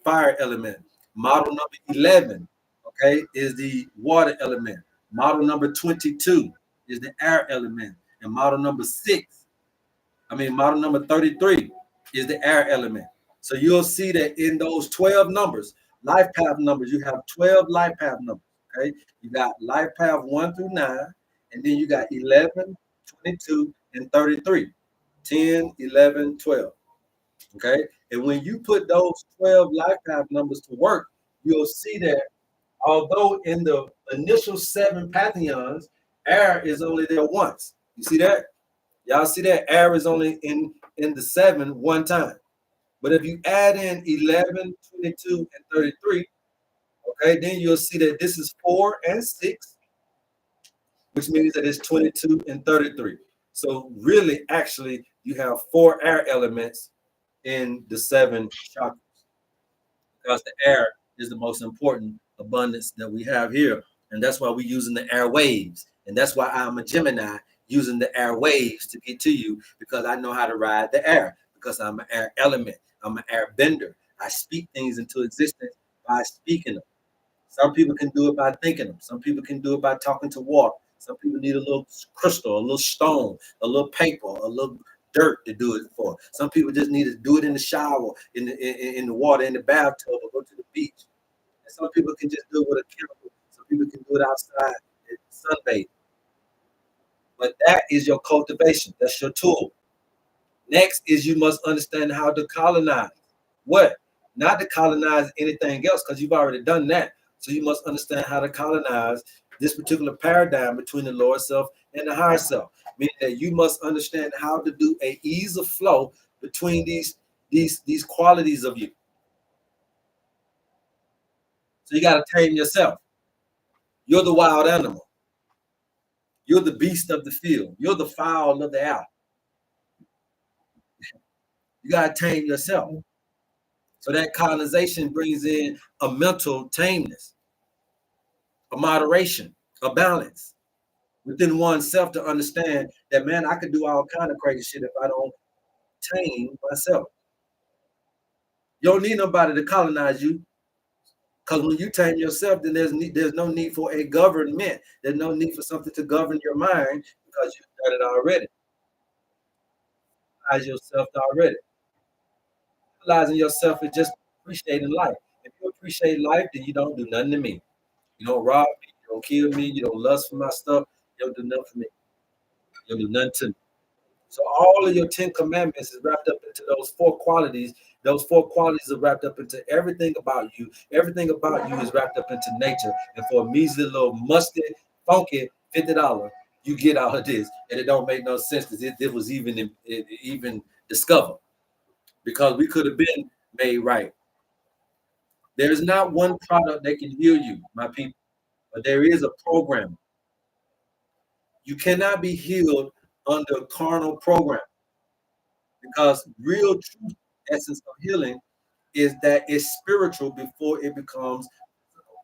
fire element. Model number 11, okay, is the water element. Model number 22 is the air element. And model number 33 is the air element. So you'll see that in those 12 numbers, life path numbers, you have 12 life path numbers, okay? You got life path 1 through 9, and then you got 11, 22, and 33, 10, 11, 12, okay? And when you put those 12 life path numbers to work, you'll see that although in the initial 7 pantheons, air is only there once. You see that? Y'all see that? Air is only in the 7 one time. But if you add in 11, 22, and 33, okay, then you'll see that this is 4 and 6, which means that it's 22 and 33. So really, actually, you have 4 air elements in the 7 chakras, because the air is the most important abundance that we have here. And that's why we're using the airwaves. And that's why I'm a Gemini, using the airwaves to get to you, because I know how to ride the air, because I'm an air element. I'm an air bender. I speak things into existence by speaking them. Some people can do it by thinking them. Some people can do it by talking to water. Some people need a little crystal, a little stone, a little paper, a little dirt to do it for. Some people just need to do it in the shower, in the water, in the bathtub, or go to the beach. And some people can just do it with a chemical. Some people can do it outside and sunbathe. But that is your cultivation. That's your tool. Next is you must understand how to colonize. What? Not to colonize anything else, because you've already done that. So you must understand how to colonize this particular paradigm between the lower self and the higher self. Meaning that you must understand how to do a ease of flow between these qualities of you. So you got to tame yourself. You're the wild animal. You're the beast of the field. You're the fowl of the air. You got to tame yourself. So that colonization brings in a mental tameness, a moderation, a balance within oneself, to understand that, man, I could do all kind of crazy shit if I don't tame myself. You don't need nobody to colonize you, because when you tame yourself, then there's no need for a government. There's no need for something to govern your mind, because you've done it already. Realize yourself already. Realizing yourself is just appreciating life. If you appreciate life, then you don't do nothing to me. You don't rob me. You don't kill me. You don't lust for my stuff. You don't do nothing for me. You don't do nothing to me. So all of your 10 commandments is wrapped up into those 4 qualities. Those 4 qualities are wrapped up into everything about you. Everything about you is wrapped up into nature. And for a measly little musty, funky $50, you get all of this, and it don't make no sense that it was even discovered, because we could have been made right. There is not one product that can heal you, my people, but there is a program. You cannot be healed under a carnal program, because real truth essence of healing is that it's spiritual before it becomes physical.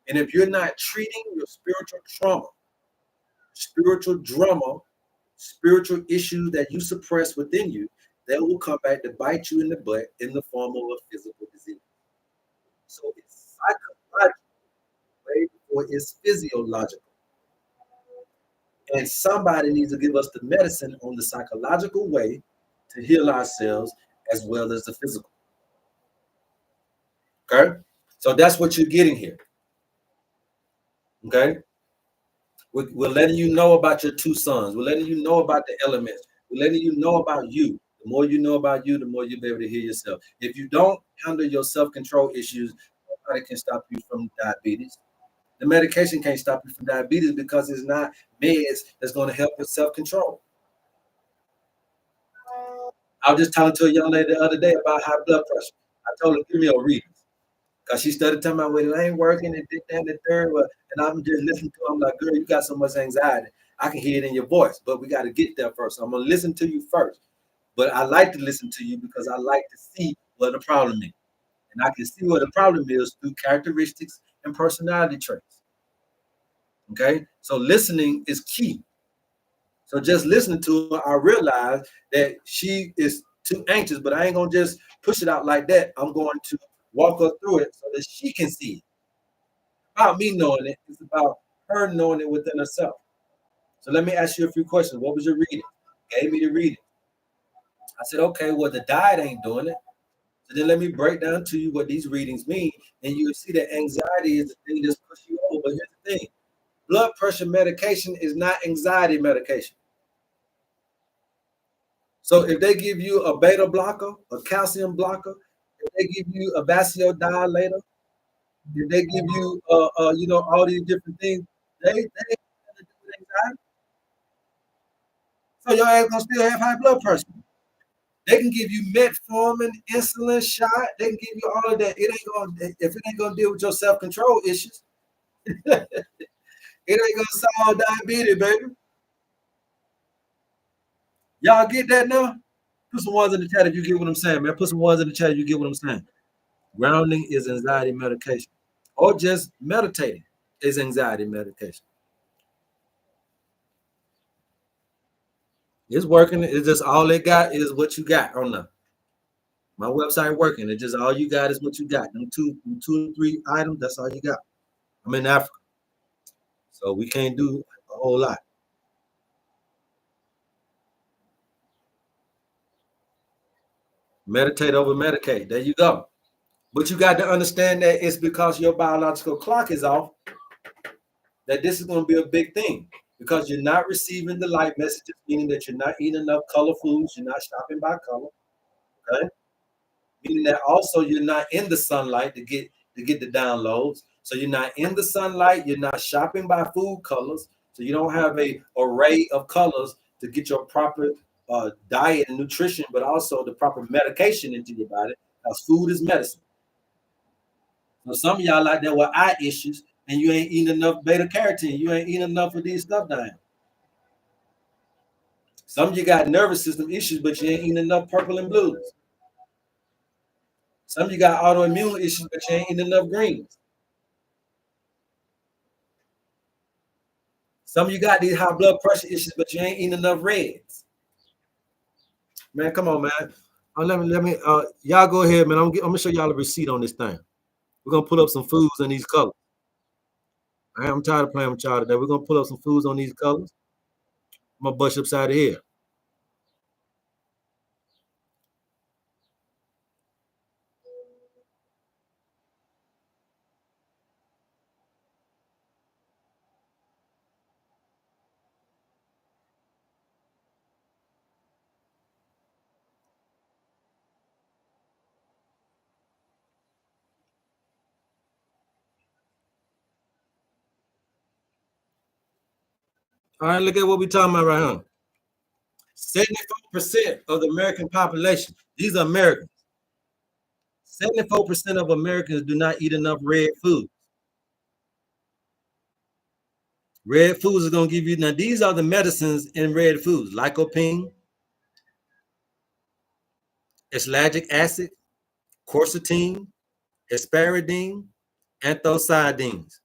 And if you're not treating your spiritual trauma, spiritual drama, spiritual issues that you suppress within you, they will come back to bite you in the butt in the form of a physical disease. So it's psychological way before it's physiological. And somebody needs to give us the medicine on the psychological way to heal ourselves as well as the physical. Okay? So that's what you're getting here. Okay? We're letting you know about your 2 sons. We're letting you know about the elements. We're letting you know about you. The more you know about you, the more you'll be able to heal yourself. If you don't handle your self-control issues, nobody can stop you from diabetes. The medication can't stop you from diabetes, because it's not meds that's going to help with self-control. I was just talking to a young lady the other day about high blood pressure. I told her, give me a reading. Because she started telling me, well, it ain't working, and did that and the third. And I'm just listening to her. I'm like, girl, you got so much anxiety. I can hear it in your voice, but we got to get there first. So I'm going to listen to you first. But I like to listen to you because I like to see what the problem is. And I can see what the problem is through characteristics and personality traits. Okay? So listening is key. So just listening to her, I realized that she is too anxious, but I ain't going to just push it out like that. I'm going to walk her through it so that she can see it. About me knowing it, it's about her knowing it within herself. So let me ask you a few questions. What was your reading? Gave me the reading. I said, okay, well, the diet ain't doing it. So then let me break down to you what these readings mean. And you'll see that anxiety is the thing that's pushing you over. But here's the thing. Blood pressure medication is not anxiety medication. So if they give you a beta blocker, a calcium blocker, if they give you a vasodilator, if they give you, all these different things, they ain't gonna do with anxiety. So your ass gonna still have high blood pressure. They can give you metformin, insulin shot. They can give you all of that. It ain't gonna if it ain't gonna deal with your self control issues. It ain't gonna solve diabetes, baby. Y'all get that now? Put some ones in the chat if you get what I'm saying, man. Put some ones in the chat if you get what I'm saying. Grounding is anxiety medication, or just meditating is anxiety medication. It's working. It's just all they got is what you got on my website working. It's just all you got is what you got. Them two or three items. That's all you got. I'm in Africa, so we can't do a whole lot. Meditate over medicate. There you go. But you got to understand that it's because your biological clock is off that this is going to be a big thing because you're not receiving the light messages, meaning that you're not eating enough color foods, you're not shopping by color, okay? Meaning that also you're not in the sunlight to get the downloads. So you're not in the sunlight, you're not shopping by food colors, so you don't have a array of colors to get your proper diet and nutrition, but also the proper medication into your body, because food is medicine. So some of y'all out there with eye issues and you ain't eating enough beta carotene. You ain't eating enough of these stuff down. Some of you got nervous system issues, but you ain't eating enough purple and blues. Some of you got autoimmune issues, but you ain't eating enough greens. Some of you got these high blood pressure issues, but you ain't eating enough reds. Man, come on, man. Let me y'all go ahead, man. I'm gonna show y'all a receipt on this thing. We're gonna pull up some foods in these colors. I'm tired of playing with y'all today. We're gonna pull up some foods on these colors. I'm gonna bust upside of here. All right, look at what we're talking about right here. 74% of the American population, these are Americans. 74% of Americans do not eat enough red food. Red foods is going to give you, now these are the medicines in red foods: lycopene, eslagic acid, quercetin, asparagine, anthocyanins.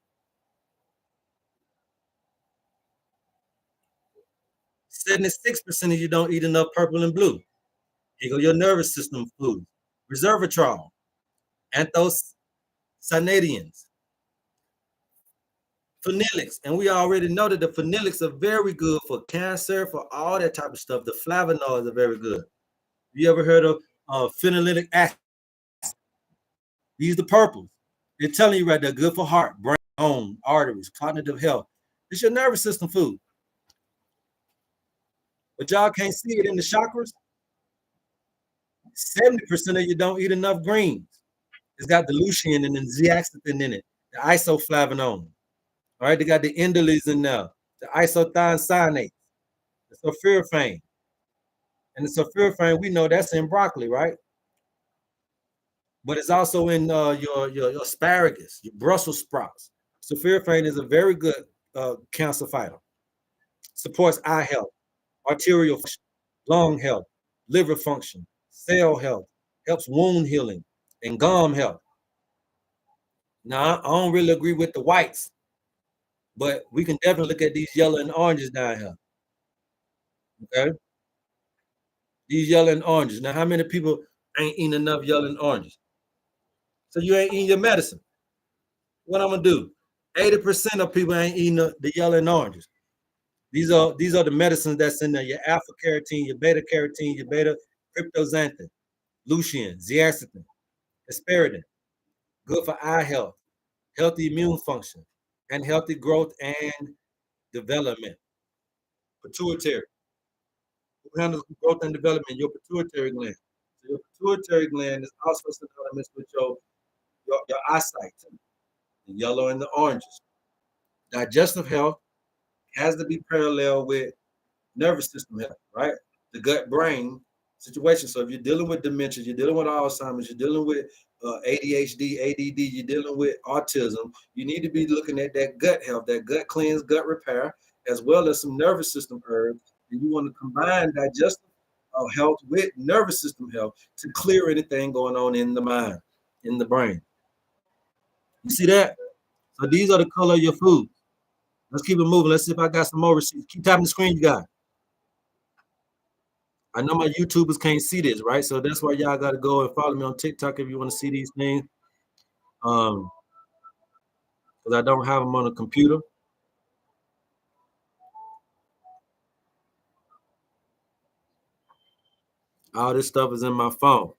76% of you don't eat enough purple and blue. Here go your nervous system foods: resveratrol, anthocyanidins, phenolics, and we already know that the phenolics are very good for cancer, for all that type of stuff. The flavonoids are very good. You ever heard of phenolic acid? These are the purples. They're telling you right there, good for heart, brain, bone, arteries, cognitive health. It's your nervous system food. But y'all can't see it in the chakras. 70% of you don't eat enough greens. It's got the leucine and the zeaxanthin in it, the isoflavone. All right, they got the indolines in there, the isothiocyanate, the sulforaphane. And the sulforaphane, we know that's in broccoli, right? But it's also in your asparagus, your Brussels sprouts. Sulforaphane is a very good cancer fighter. Supports eye health, arterial function, lung health, liver function, cell health, helps wound healing, and gum health. Now, I don't really agree with the whites, but we can definitely look at these yellow and oranges down here. Okay? These yellow and oranges. Now, how many people ain't eating enough yellow and oranges? So you ain't eating your medicine. What I'm gonna do? 80% of people ain't eating the yellow and oranges. These are the medicines that's in there: your alpha carotene, your beta carotene, your beta cryptoxanthin, leucine, zeaxanthin, asparagine. Good for eye health, healthy immune function, and healthy growth and development. Pituitary. Who handles growth and development? Your pituitary gland. So your pituitary gland is also synonymous with your eyesight, the yellow and the oranges. Digestive health has to be parallel with nervous system health, right? The gut brain situation. So if you're dealing with dementia, you're dealing with Alzheimer's, you're dealing with ADHD, ADD, you're dealing with autism, you need to be looking at that gut health, that gut cleanse, gut repair, as well as some nervous system herbs. And you want to combine digestive health with nervous system health to clear anything going on in the mind, in the brain. You see that? So these are the color of your food. Let's keep it moving. Let's see if I got some more receipts. Keep tapping the screen you got. I know my YouTubers can't see this, right? So that's why y'all got to go and follow me on TikTok if you want to see these things. Because I don't have them on a computer. All this stuff is in my phone.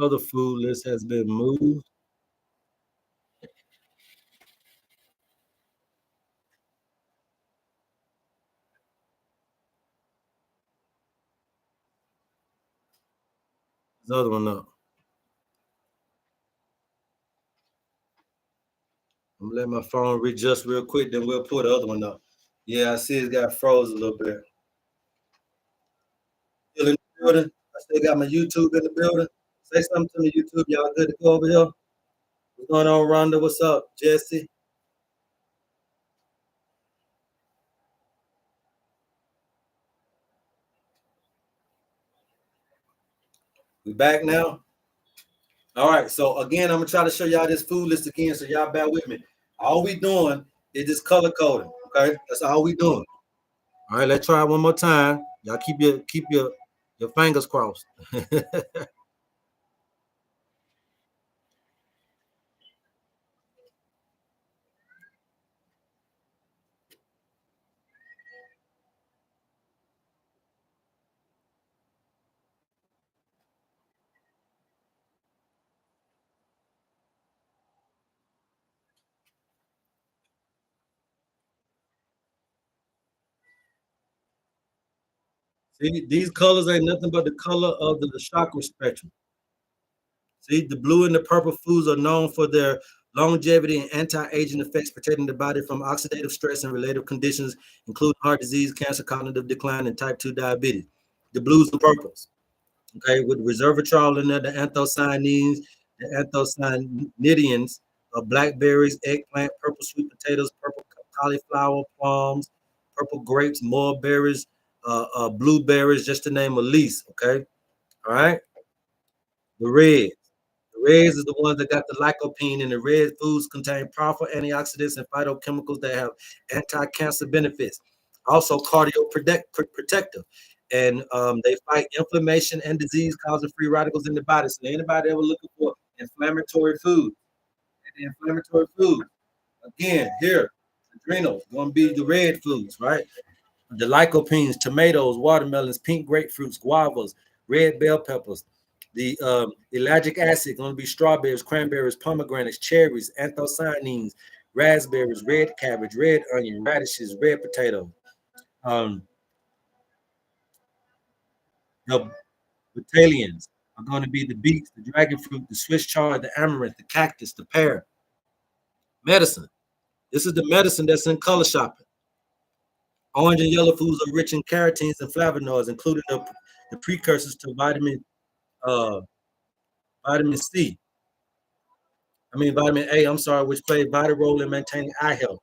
Other food list has been moved. This other one up. I'm gonna let my phone readjust real quick, then we'll pull the other one up. Yeah, I see it's got froze a little bit. Still in the building. I still got my YouTube in the building. Say something to me, YouTube. Y'all good to go over here? What's going on, Rhonda? What's up, Jesse? We back now? All right. So again, I'm gonna try to show y'all this food list again, so y'all bear with me. All we doing is just color coding. Okay, that's all we doing. All right, let's try it one more time. Y'all keep your fingers crossed. See, these colors ain't nothing but the color of the chakra spectrum. See, the blue and the purple foods are known for their longevity and anti-aging effects, protecting the body from oxidative stress and related conditions, including heart disease, cancer, cognitive decline, and type 2 diabetes. The blues and purples, okay, with resveratrol in there, the anthocyanins, the anthocyanidins of blackberries, eggplant, purple sweet potatoes, purple cauliflower, plums, purple grapes, mulberries, blueberries, just to name a least, okay? All right, the red. The reds is the ones that got the lycopene, and the red foods contain powerful antioxidants and phytochemicals that have anti-cancer benefits. Also, protective, and they fight inflammation and disease causing free radicals in the body. So, anybody ever looking for inflammatory food? The inflammatory food again here, adrenals going to be the red foods, right? The lycopenes, tomatoes, watermelons, pink grapefruits, guavas, red bell peppers. The ellagic acid going to be strawberries, cranberries, pomegranates, cherries, anthocyanins, raspberries, red cabbage, red onion, radishes, red potato. Um, the battalions are going to be the beets, the dragon fruit, the Swiss chard, the amaranth, the cactus, the pear. Medicine. This is the medicine that's in color shopping. Orange and yellow foods are rich in carotenes and flavonoids, including the precursors to uh, vitamin C. Vitamin A, I'm sorry, which play a vital role in maintaining eye health.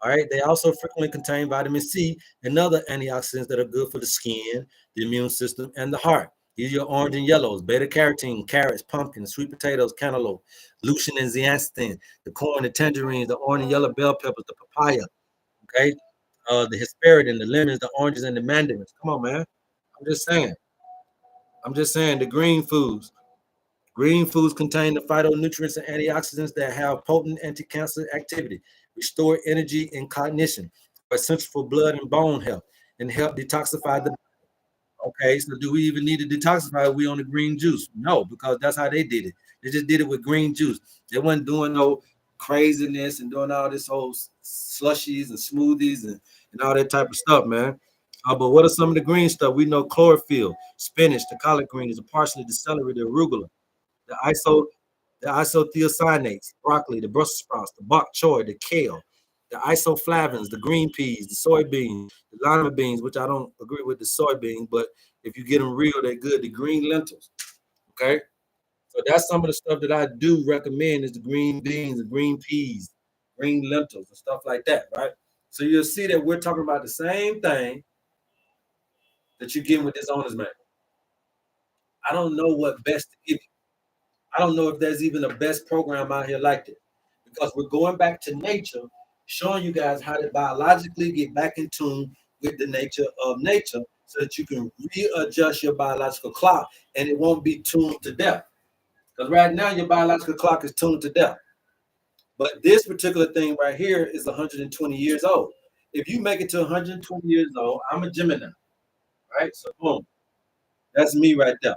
All right. They also frequently contain vitamin C and other antioxidants that are good for the skin, the immune system, and the heart. These are your orange and yellows, beta carotene, carrots, pumpkins, sweet potatoes, cantaloupe, lutein and zeaxanthin, the corn, the tangerines, the orange and yellow bell peppers, the papaya, okay? The hesperidin, the lemons, the oranges, and the mandarins. Come on, man. I'm just saying. I'm just saying the green foods. Green foods contain the phytonutrients and antioxidants that have potent anti-cancer activity, restore energy and cognition, are essential for blood and bone health, and help detoxify the. Okay, so do we even need to detoxify if we on the green juice? No, because that's how they did it. They just did it with green juice. They wasn't doing no craziness and doing all this whole slushies and smoothies and all that type of stuff, man. But what are some of the green stuff? We know chlorophyll, spinach, the collard greens, the parsley, the celery, the arugula, the isothiocyanates, broccoli, the Brussels sprouts, the bok choy, the kale, the isoflavones, the green peas, the soybeans, the lima beans, which I don't agree with the soybeans, but if you get them real, they're good. The green lentils, okay? So that's some of the stuff that I do recommend is the green beans, the green peas, green lentils, and stuff like that, right? So you'll see that we're talking about the same thing that you're getting with this owner's manual. I don't know what best to give you. I don't know if there's even a best program out here like it because we're going back to nature, showing you guys how to biologically get back in tune with the nature of nature so that you can readjust your biological clock and it won't be tuned to death. Because right now, your biological clock is tuned to death. But this particular thing right here is 120 years old. If you make it to 120 years old, I'm a Gemini, right? So boom, that's me right there.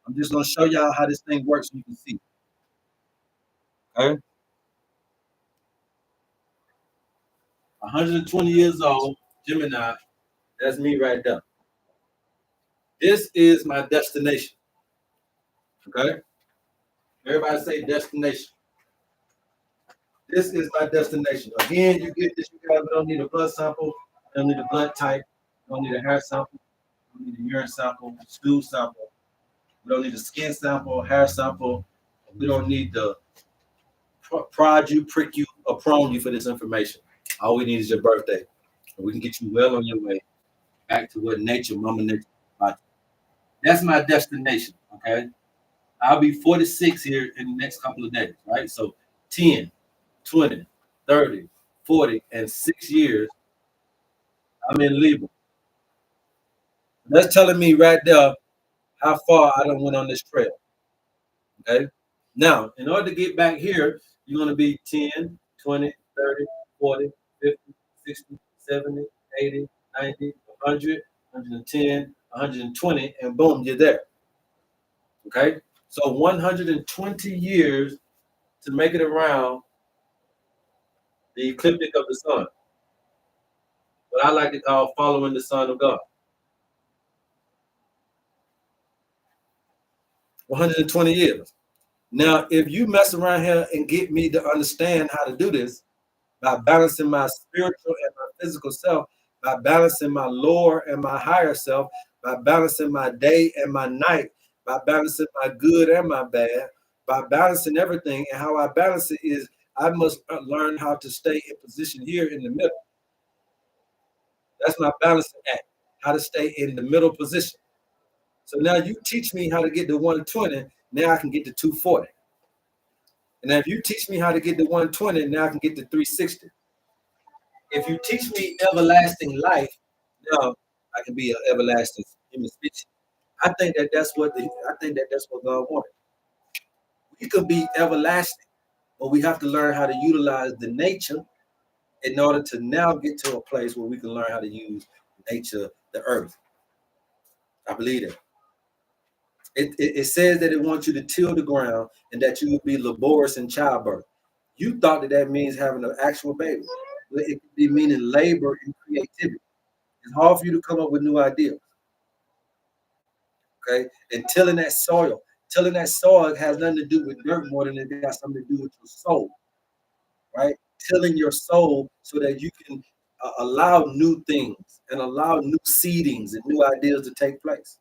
I'm just gonna show y'all how this thing works so you can see. Okay, 120 years old, Gemini. That's me right there. This is my destination. Okay, everybody say destination. This is my destination. Again, you get this. You guys don't need a blood sample. You don't need a blood type. You don't need a hair sample. You don't need a urine sample, stool sample. We don't need a skin sample, hair sample. We don't need to prod you, prick you, or prone you for this information. All we need is your birthday. And we can get you well on your way back to what nature, Mama Nature. That's my destination, okay? I'll be 46 here in the next couple of days, right? So 10, 20, 30, 40, and 6 years, I'm in Libra. That's telling me right there how far I done went on this trail, okay? Now, in order to get back here, you're going to be 10, 20, 30, 40, 50, 60, 70, 80, 90, 100, 110, 120, and boom, you're there. Okay? So 120 years to make it around the ecliptic of the sun. What I like to call following the Son of God. 120 years. Now, if you mess around here and get me to understand how to do this, by balancing my spiritual and my physical self, by balancing my lower and my higher self, by balancing my day and my night, by balancing my good and my bad, by balancing everything. And how I balance it is I must learn how to stay in position here in the middle. That's my balancing act, how to stay in the middle position. So now you teach me how to get to 120, now I can get to 240. And if you teach me how to get to 120, now I can get to 360. If you teach me everlasting life, now I can be an everlasting human species. I think that's what God wanted. We could be everlasting, but we have to learn how to utilize the nature in order to now get to a place where we can learn how to use nature, the earth. I believe that. It says that it wants you to till the ground and that you will be laborious in childbirth. You thought that means having an actual baby. But it could be meaning labor and creativity. It's hard for you to come up with new ideas. Okay? And tilling that soil has nothing to do with dirt more than it got something to do with your soul. Right? Tilling your soul so that you can allow new things and allow new seedings and new ideas to take place.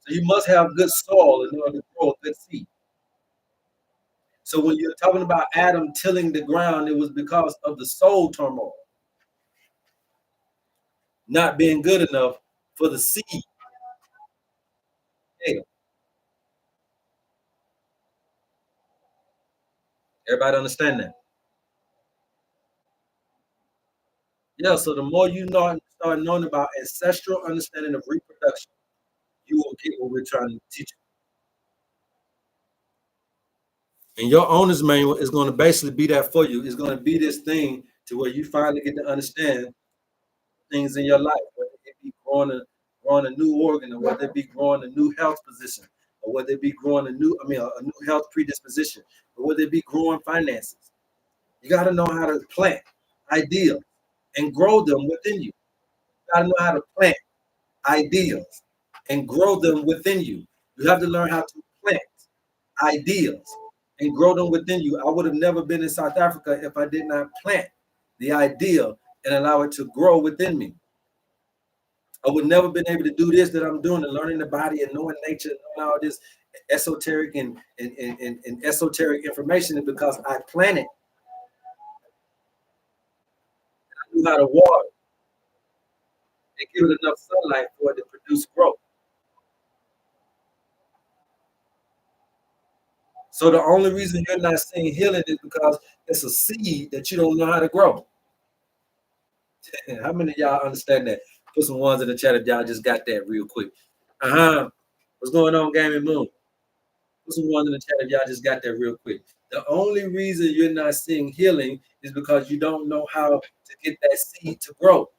So you must have good soil in order to grow a good seed. So when you're talking about Adam tilling the ground, it was because of the soul turmoil, not being good enough for the seed. Hey, everybody understand that? Yeah, so the more you know, start knowing about ancestral understanding of reproduction, you will get what we're trying to teach you. And your owner's manual is going to basically be that for you. It's going to be this thing to where you finally get to understand things in your life, whether it be growing a new organ, or whether it be growing a new health position, or whether it be growing a new health predisposition, or whether it be growing finances. You got to know how to plant ideas and grow them within you. You got to know how to plant ideas and grow them within you. You have to learn how to plant ideas and grow them within you. I would have never been in South Africa if I did not plant the idea and allow it to grow within me. I would never been able to do this that I'm doing and learning the body and knowing nature and knowing all this esoteric and esoteric information because I planted. I knew how to water and give it enough sunlight for it to produce growth. So the only reason you're not seeing healing is because it's a seed that you don't know how to grow. How many of y'all understand that? Put some ones in the chat if y'all just got that real quick. What's going on, Gaming Moon? Put some ones in the chat if y'all just got that real quick. The only reason you're not seeing healing is because you don't know how to get that seed to grow.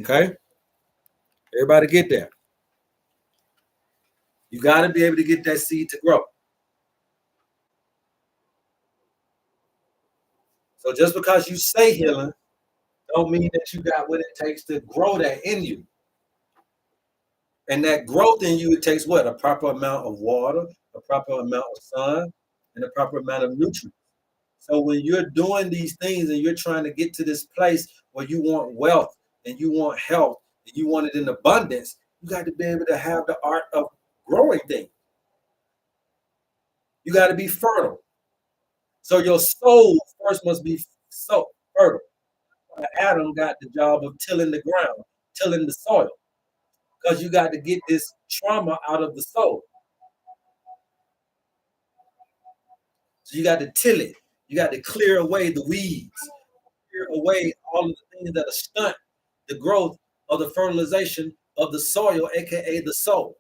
Okay? Everybody get that. You got to be able to get that seed to grow. So just because you say healing, don't mean that you got what it takes to grow that in you. And that growth in you, it takes what? A proper amount of water, a proper amount of sun, and a proper amount of nutrients. So when you're doing these things and you're trying to get to this place where you want wealth and you want health and you want it in abundance, you got to be able to have the art of growing things. You got to be fertile. So your soul first must be so fertile. Adam got the job of tilling the ground, tilling the soil, because you got to get this trauma out of the soul. So you got to till it. You got to clear away the weeds, clear away all of the things that stunt the growth of the fertilization of the soil, aka the soul.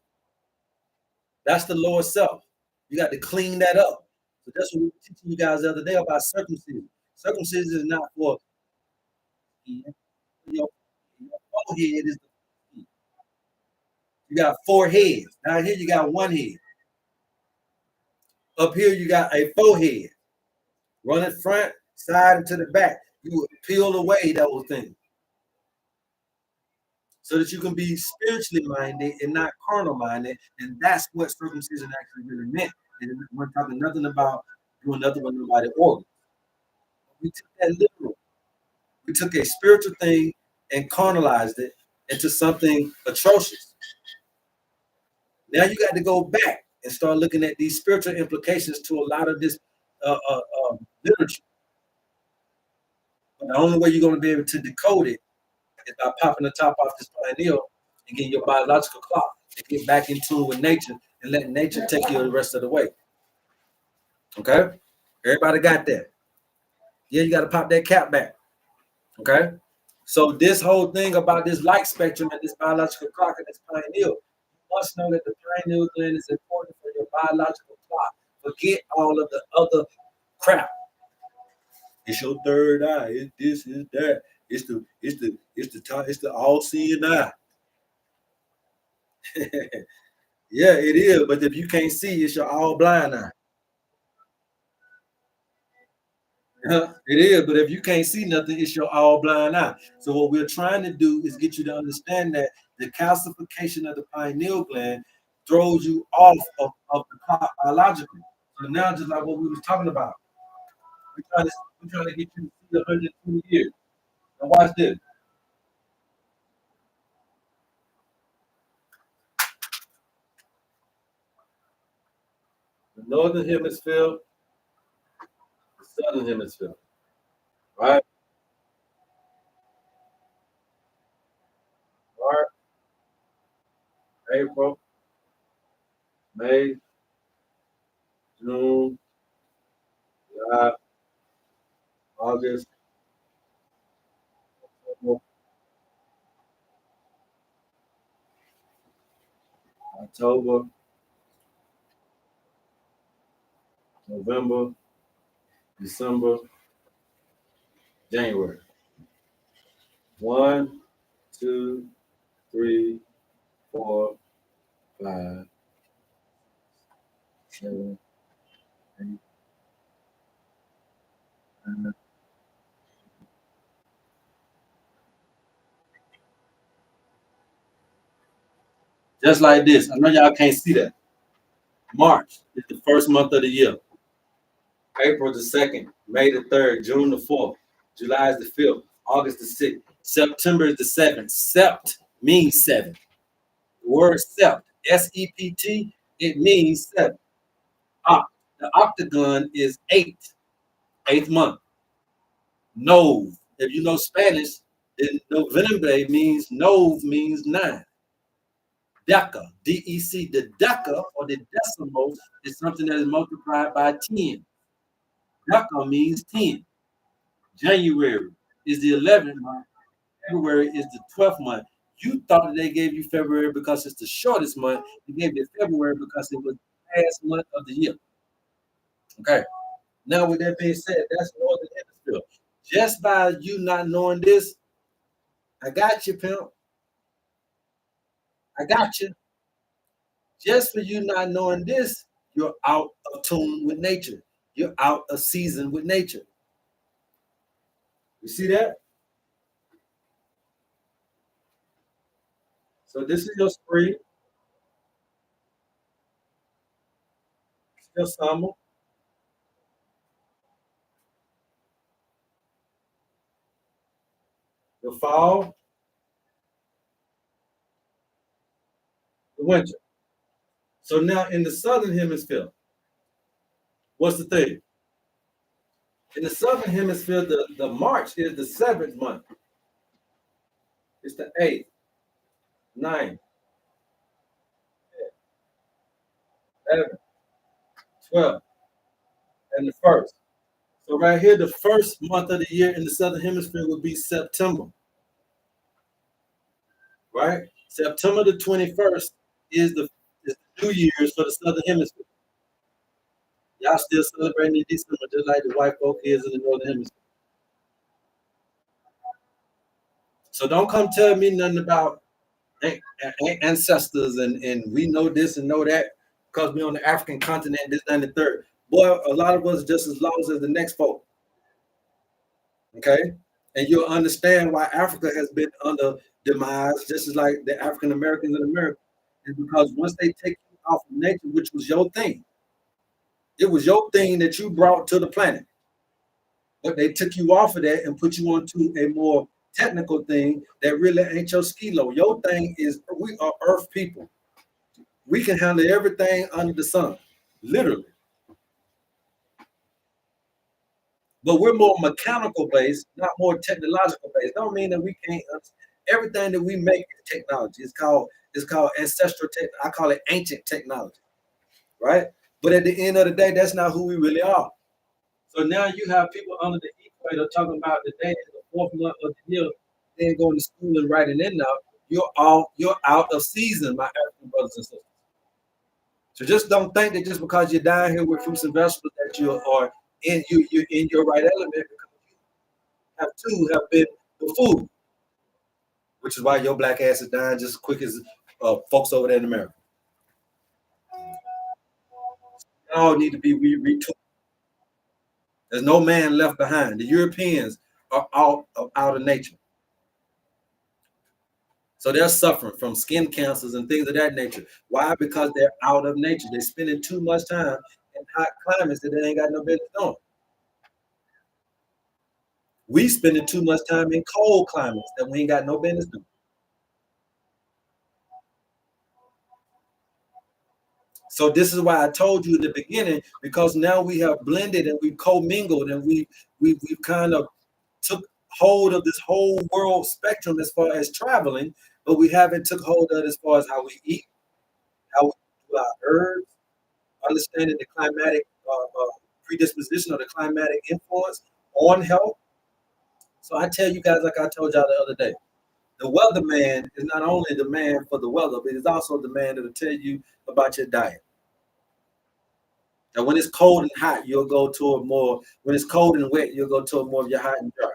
That's the lower self. You got to clean that up. So that's what we were teaching you guys the other day about circumcision. Circumcision is not for your forehead is the you got 4 heads. Down here you got 1 head. Up here you got a forehead. Run it front, side, and to the back. You would peel away those things so that you can be spiritually minded and not carnal minded. And that's what circumcision actually really meant. And we're talking nothing about doing nothing with nobody organ. We took that literal. We took a spiritual thing and carnalized it into something atrocious. Now you got to go back and start looking at these spiritual implications to a lot of this literature. But the only way you're going to be able to decode it is by popping the top off this pineal and getting your biological clock and get back in tune with nature and let nature take you the rest of the way. Okay? Everybody got that? Yeah, you got to pop that cap back. Okay? So this whole thing about this light spectrum and this biological clock and this pineal, you must know that the pineal gland is important for your biological clock. Forget all of the other crap. It's your third eye. It's this, it's that. It's the all-seeing eye. Yeah, it is. But if you can't see, it's your all blind eye. It is, but if you can't see nothing, it's your all blind eye. So what we're trying to do is get you to understand that the calcification of the pineal gland throws you off of the clock biologically. So now, just like what we was talking about, we're trying to get you to see 120 years. Now watch this. The northern hemisphere, the southern hemisphere. Right? March, April, May, June, July, August, October, November, December, January. 1, 2, 3, 4, 5, 7, 8, 9. Just like this. I know y'all can't see that. March is the first month of the year. April the 2nd, May the 3rd, June the 4th, July is the 5th, August the 6th, September is the 7th. Sept means 7. The word sept, S-E-P-T, it means 7. The octagon is 8, 8th month. Nove, if you know Spanish, then November means Nove means 9. Deca, D-E-C, the deca or the decimal is something that is multiplied by 10. Deca means 10. January is the 11th month. February is the 12th month. You thought that they gave you February because it's the shortest month. They gave you February because it was the last month of the year. Okay. Now, with that being said, that's Northern Hemisphere. Just by you not knowing this, I got you, pimp. I got you. Just for you not knowing this, you're out of tune with nature. You're out of season with nature. You see that? So this is your spring, still summer, the fall, the winter. So now in the southern hemisphere, what's the thing? In the southern hemisphere, the March is the 7th month. It's the 8th, 9th, 11th, 12th, and the 1st. So right here, the first month of the year in the southern hemisphere would be September, right? September the 21st is the New Year's for the southern hemisphere. Y'all still celebrating in December just like the white folk is in the northern hemisphere. So don't come tell me nothing about ancestors and we know this and know that because we're on the African continent, this and the third. Boy, a lot of us just as lost as the next folk. Okay. And you'll understand why Africa has been under demise, just as like the African Americans in America, is because once they take you off of nature, which was your thing, it was your thing that you brought to the planet. But they took you off of that and put you onto a more technical thing that really ain't your skilo. Your thing is we are earth people. We can handle everything under the sun, literally. But we're more mechanical based, not more technological based. Don't mean that we can't. Everything that we make is technology. It's called ancestral tech. I call it ancient technology, right? But at the end of the day, that's not who we really are. So now you have people under the equator talking about the day is the 4th month of the year, then going to school and writing in now. You're out of season, my African brothers and sisters. So just don't think that just because you're down here with fruits and vegetables that you are you're in your right element because you have been the food, which is why your black ass is dying just as quick as folks over there in America. They all need to be retooled. There's no man left behind. The Europeans are out of nature. So they're suffering from skin cancers and things of that nature. Why? Because they're out of nature. They're spending too much time in hot climates that they ain't got no business doing. We spending too much time in cold climates that we ain't got no business doing. So this is why I told you in the beginning, because now we have blended and we've commingled and we've kind of took hold of this whole world spectrum as far as traveling, but we haven't took hold of it as far as how we eat, how we do our herbs, understanding the climatic predisposition or the climatic influence on health. So I tell you guys, like I told y'all the other day, the weatherman is not only the man for the weather, but it's also the man that'll tell you about your diet. Now, when it's cold and hot, you'll go to a more. When it's cold and wet, you'll go to a more of your hot and dry.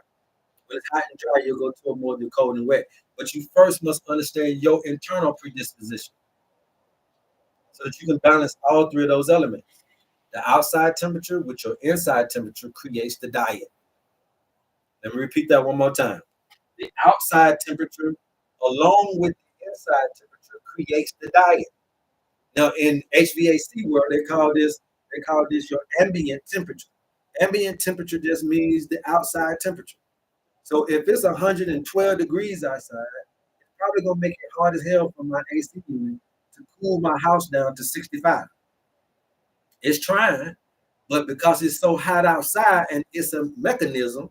When it's hot and dry, you'll go toward more of your cold and wet. But you first must understand your internal predisposition so that you can balance all three of those elements. The outside temperature with your inside temperature creates the diet. Let me repeat that one more time. The outside temperature, along with the inside temperature, creates the diet. Now, in HVAC world, they call this your ambient temperature. Ambient temperature just means the outside temperature. So if it's 112 degrees outside, it's probably gonna make it hard as hell for my AC unit to cool my house down to 65. It's trying, but because it's so hot outside and it's a mechanism,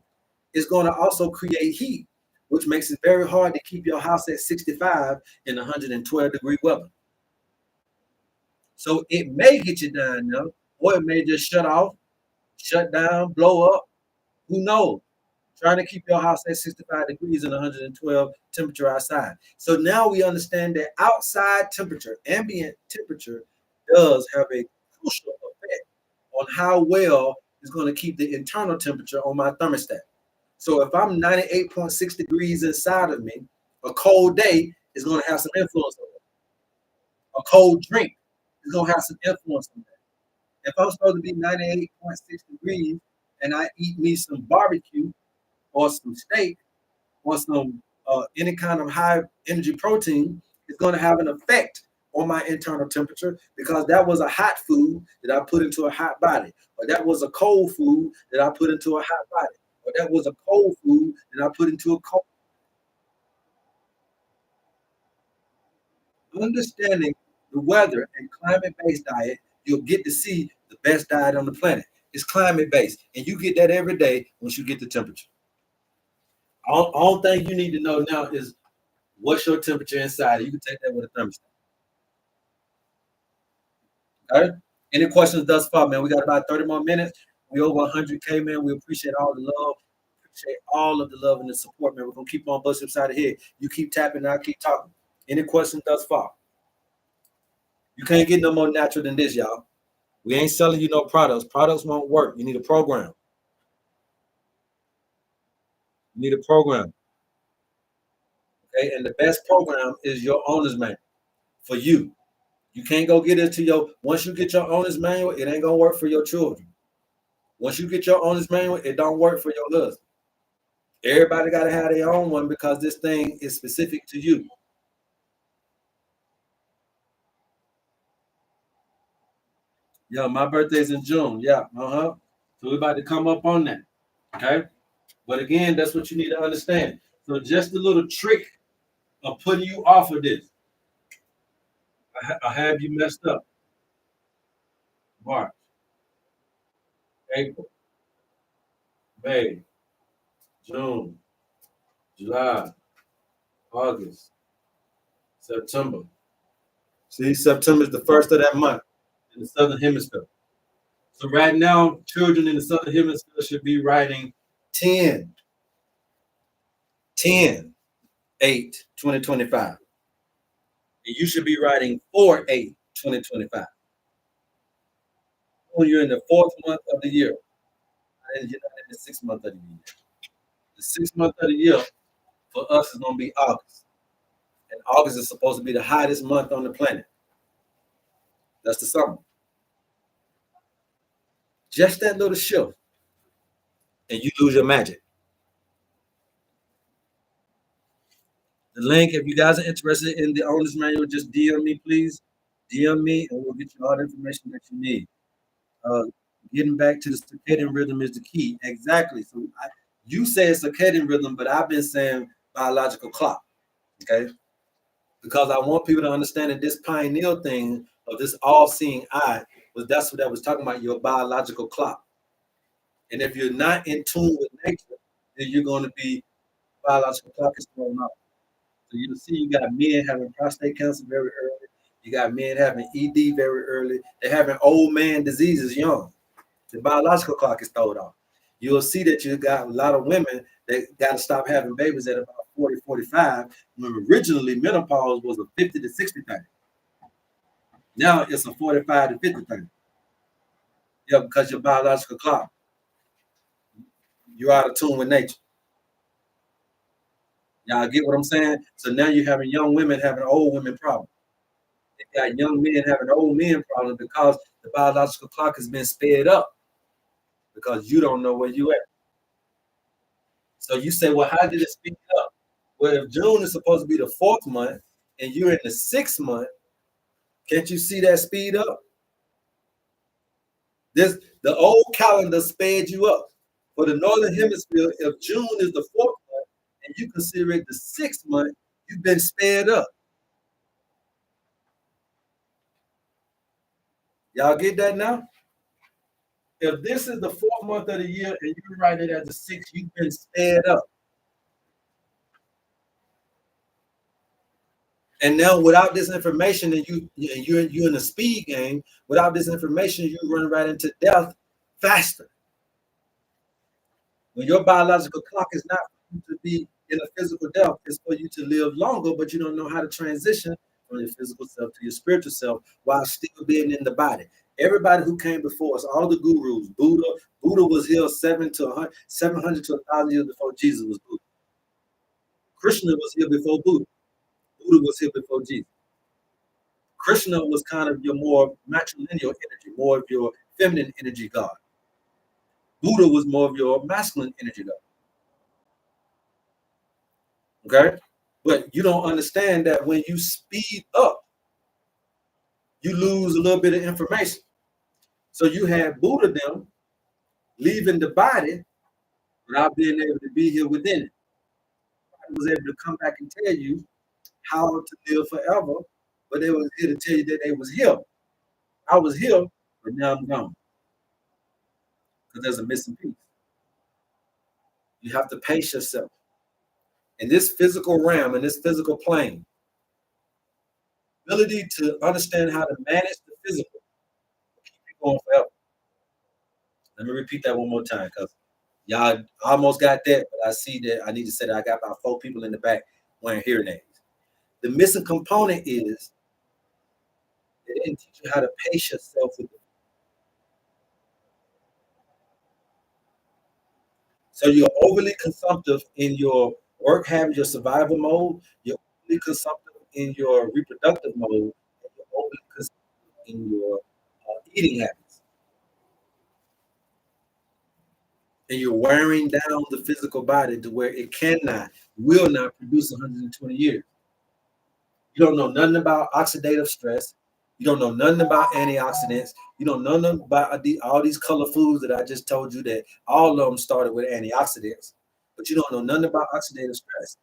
it's going to also create heat, which makes it very hard to keep your house at 65 in 112-degree weather. So it may get you down now, or it may just shut off, shut down, blow up. Who knows? Trying to keep your house at 65 degrees and 112 temperature outside. So now we understand that outside temperature, ambient temperature, does have a crucial effect on how well it's going to keep the internal temperature on my thermostat. So if I'm 98.6 degrees inside of me, a cold day is going to have some influence on it. A cold drink is going to have some influence on that. If I'm supposed to be 98.6 degrees and I eat me some barbecue or some steak or some any kind of high energy protein, it's going to have an effect on my internal temperature because that was a hot food that I put into a hot body, or that was a cold food that I put into a hot body, or that was a cold food that I put into a cold. Understanding the weather and climate-based diet, you'll get to see the best diet on the planet. It's climate-based, and you get that every day once you get the temperature. All thing you need to know now is what's your temperature inside. You can take that with a thermostat. Okay? Any questions thus far, man? We got about 30 more minutes. We over 100K, man. We appreciate all the love. Appreciate all of the love and the support, man. We're gonna keep on busting upside the head. You keep tapping, I'll keep talking. Any questions thus far? You can't get no more natural than this, y'all. We ain't selling you no products. Products won't work. You need a program. You need a program. Okay, and the best program is your owner's manual for you. You can't go get it to your once you get your owner's manual, it ain't gonna work for your children. Once you get your owner's manual, it don't work for your husband. Everybody gotta have their own one because this thing is specific to you. Yeah, my birthday's in June. Yeah, uh-huh. So we're about to come up on that. Okay. But again, that's what you need to understand. So just a little trick of putting you off of this. I have you messed up. March, April, May, June, July, August, September. See, September is the first of that month in the Southern Hemisphere. So right now, children in the Southern Hemisphere should be writing 10, 10, 8, 2025. And you should be writing 4, 8, 2025. When you're in the fourth month of the year, and you're not in the 6th month of the year. The 6th month of the year for us is going to be August. And August is supposed to be the hottest month on the planet. That's the summer. Just that little shift, and you lose your magic. The link, if you guys are interested in the owner's manual, just DM me, please. DM me, and we'll get you all the information that you need. Uh, Getting back to the circadian rhythm is the key. Exactly. So you say circadian rhythm, but I've been saying biological clock. Okay. Because I want people to understand that this pineal thing of this all-seeing eye that's what that was talking about, your biological clock. And if you're not in tune with nature, then you're going to be biological clock is thrown off. So you see, you got men having prostate cancer very early. You got men having ED very early. They're having old man diseases young. The biological clock is thrown off. You'll see that you got a lot of women that got to stop having babies at about 40, 45. When originally menopause was a 50 to 60 thing. Now it's a 45 to 50 thing. Yeah, because your biological clock, you're out of tune with nature. Y'all get what I'm saying? So now you're having young women having old women problem. You got young men having old men problem because the biological clock has been sped up because you don't know where you at. So you say, well, how did it speed up? Well, if June is supposed to be the fourth month and you're in the sixth month, can't you see that speed up? The old calendar sped you up. For the northern hemisphere, if June is the fourth month and you consider it the sixth month, you've been sped up. Y'all get that now? If this is the fourth month of the year and you write it as the sixth, you've been sped up. And now, without this information, and you're in a speed game. Without this information, you run right into death faster. When your biological clock is not for you to be in a physical death, it's for you to live longer, but you don't know how to transition from your physical self to your spiritual self while still being in the body. Everybody who came before us, all the gurus, Buddha was here 700 to 1,000 years before Jesus was Buddha. Krishna was here before Buddha. Buddha was here before Jesus. Krishna was kind of your more matrilineal energy, more of your feminine energy god. Buddha was more of your masculine energy god. Okay? But you don't understand that when you speed up, you lose a little bit of information. So you had Buddha them leaving the body without being able to be here within it. He was able to come back and tell you how to live forever, but they was here to tell you that they was here. I was here, but now I'm gone. Because there's a missing piece. You have to pace yourself. In this physical realm, in this physical plane, ability to understand how to manage the physical will keep you going forever. Let me repeat that one more time because y'all almost got that, but I see that I need to say that I got about 4 people in the back wearing hearing aids. The missing component is they didn't teach you how to pace yourself with it. So you're overly consumptive in your work habits, your survival mode, you're overly consumptive in your reproductive mode, and you're overly consumptive in your eating habits. And you're wearing down the physical body to where it will not produce 120 years. You don't know nothing about oxidative stress. You don't know nothing about antioxidants. You don't know nothing about all these color foods that I just told you that all of them started with antioxidants. But you don't know nothing about oxidative stress.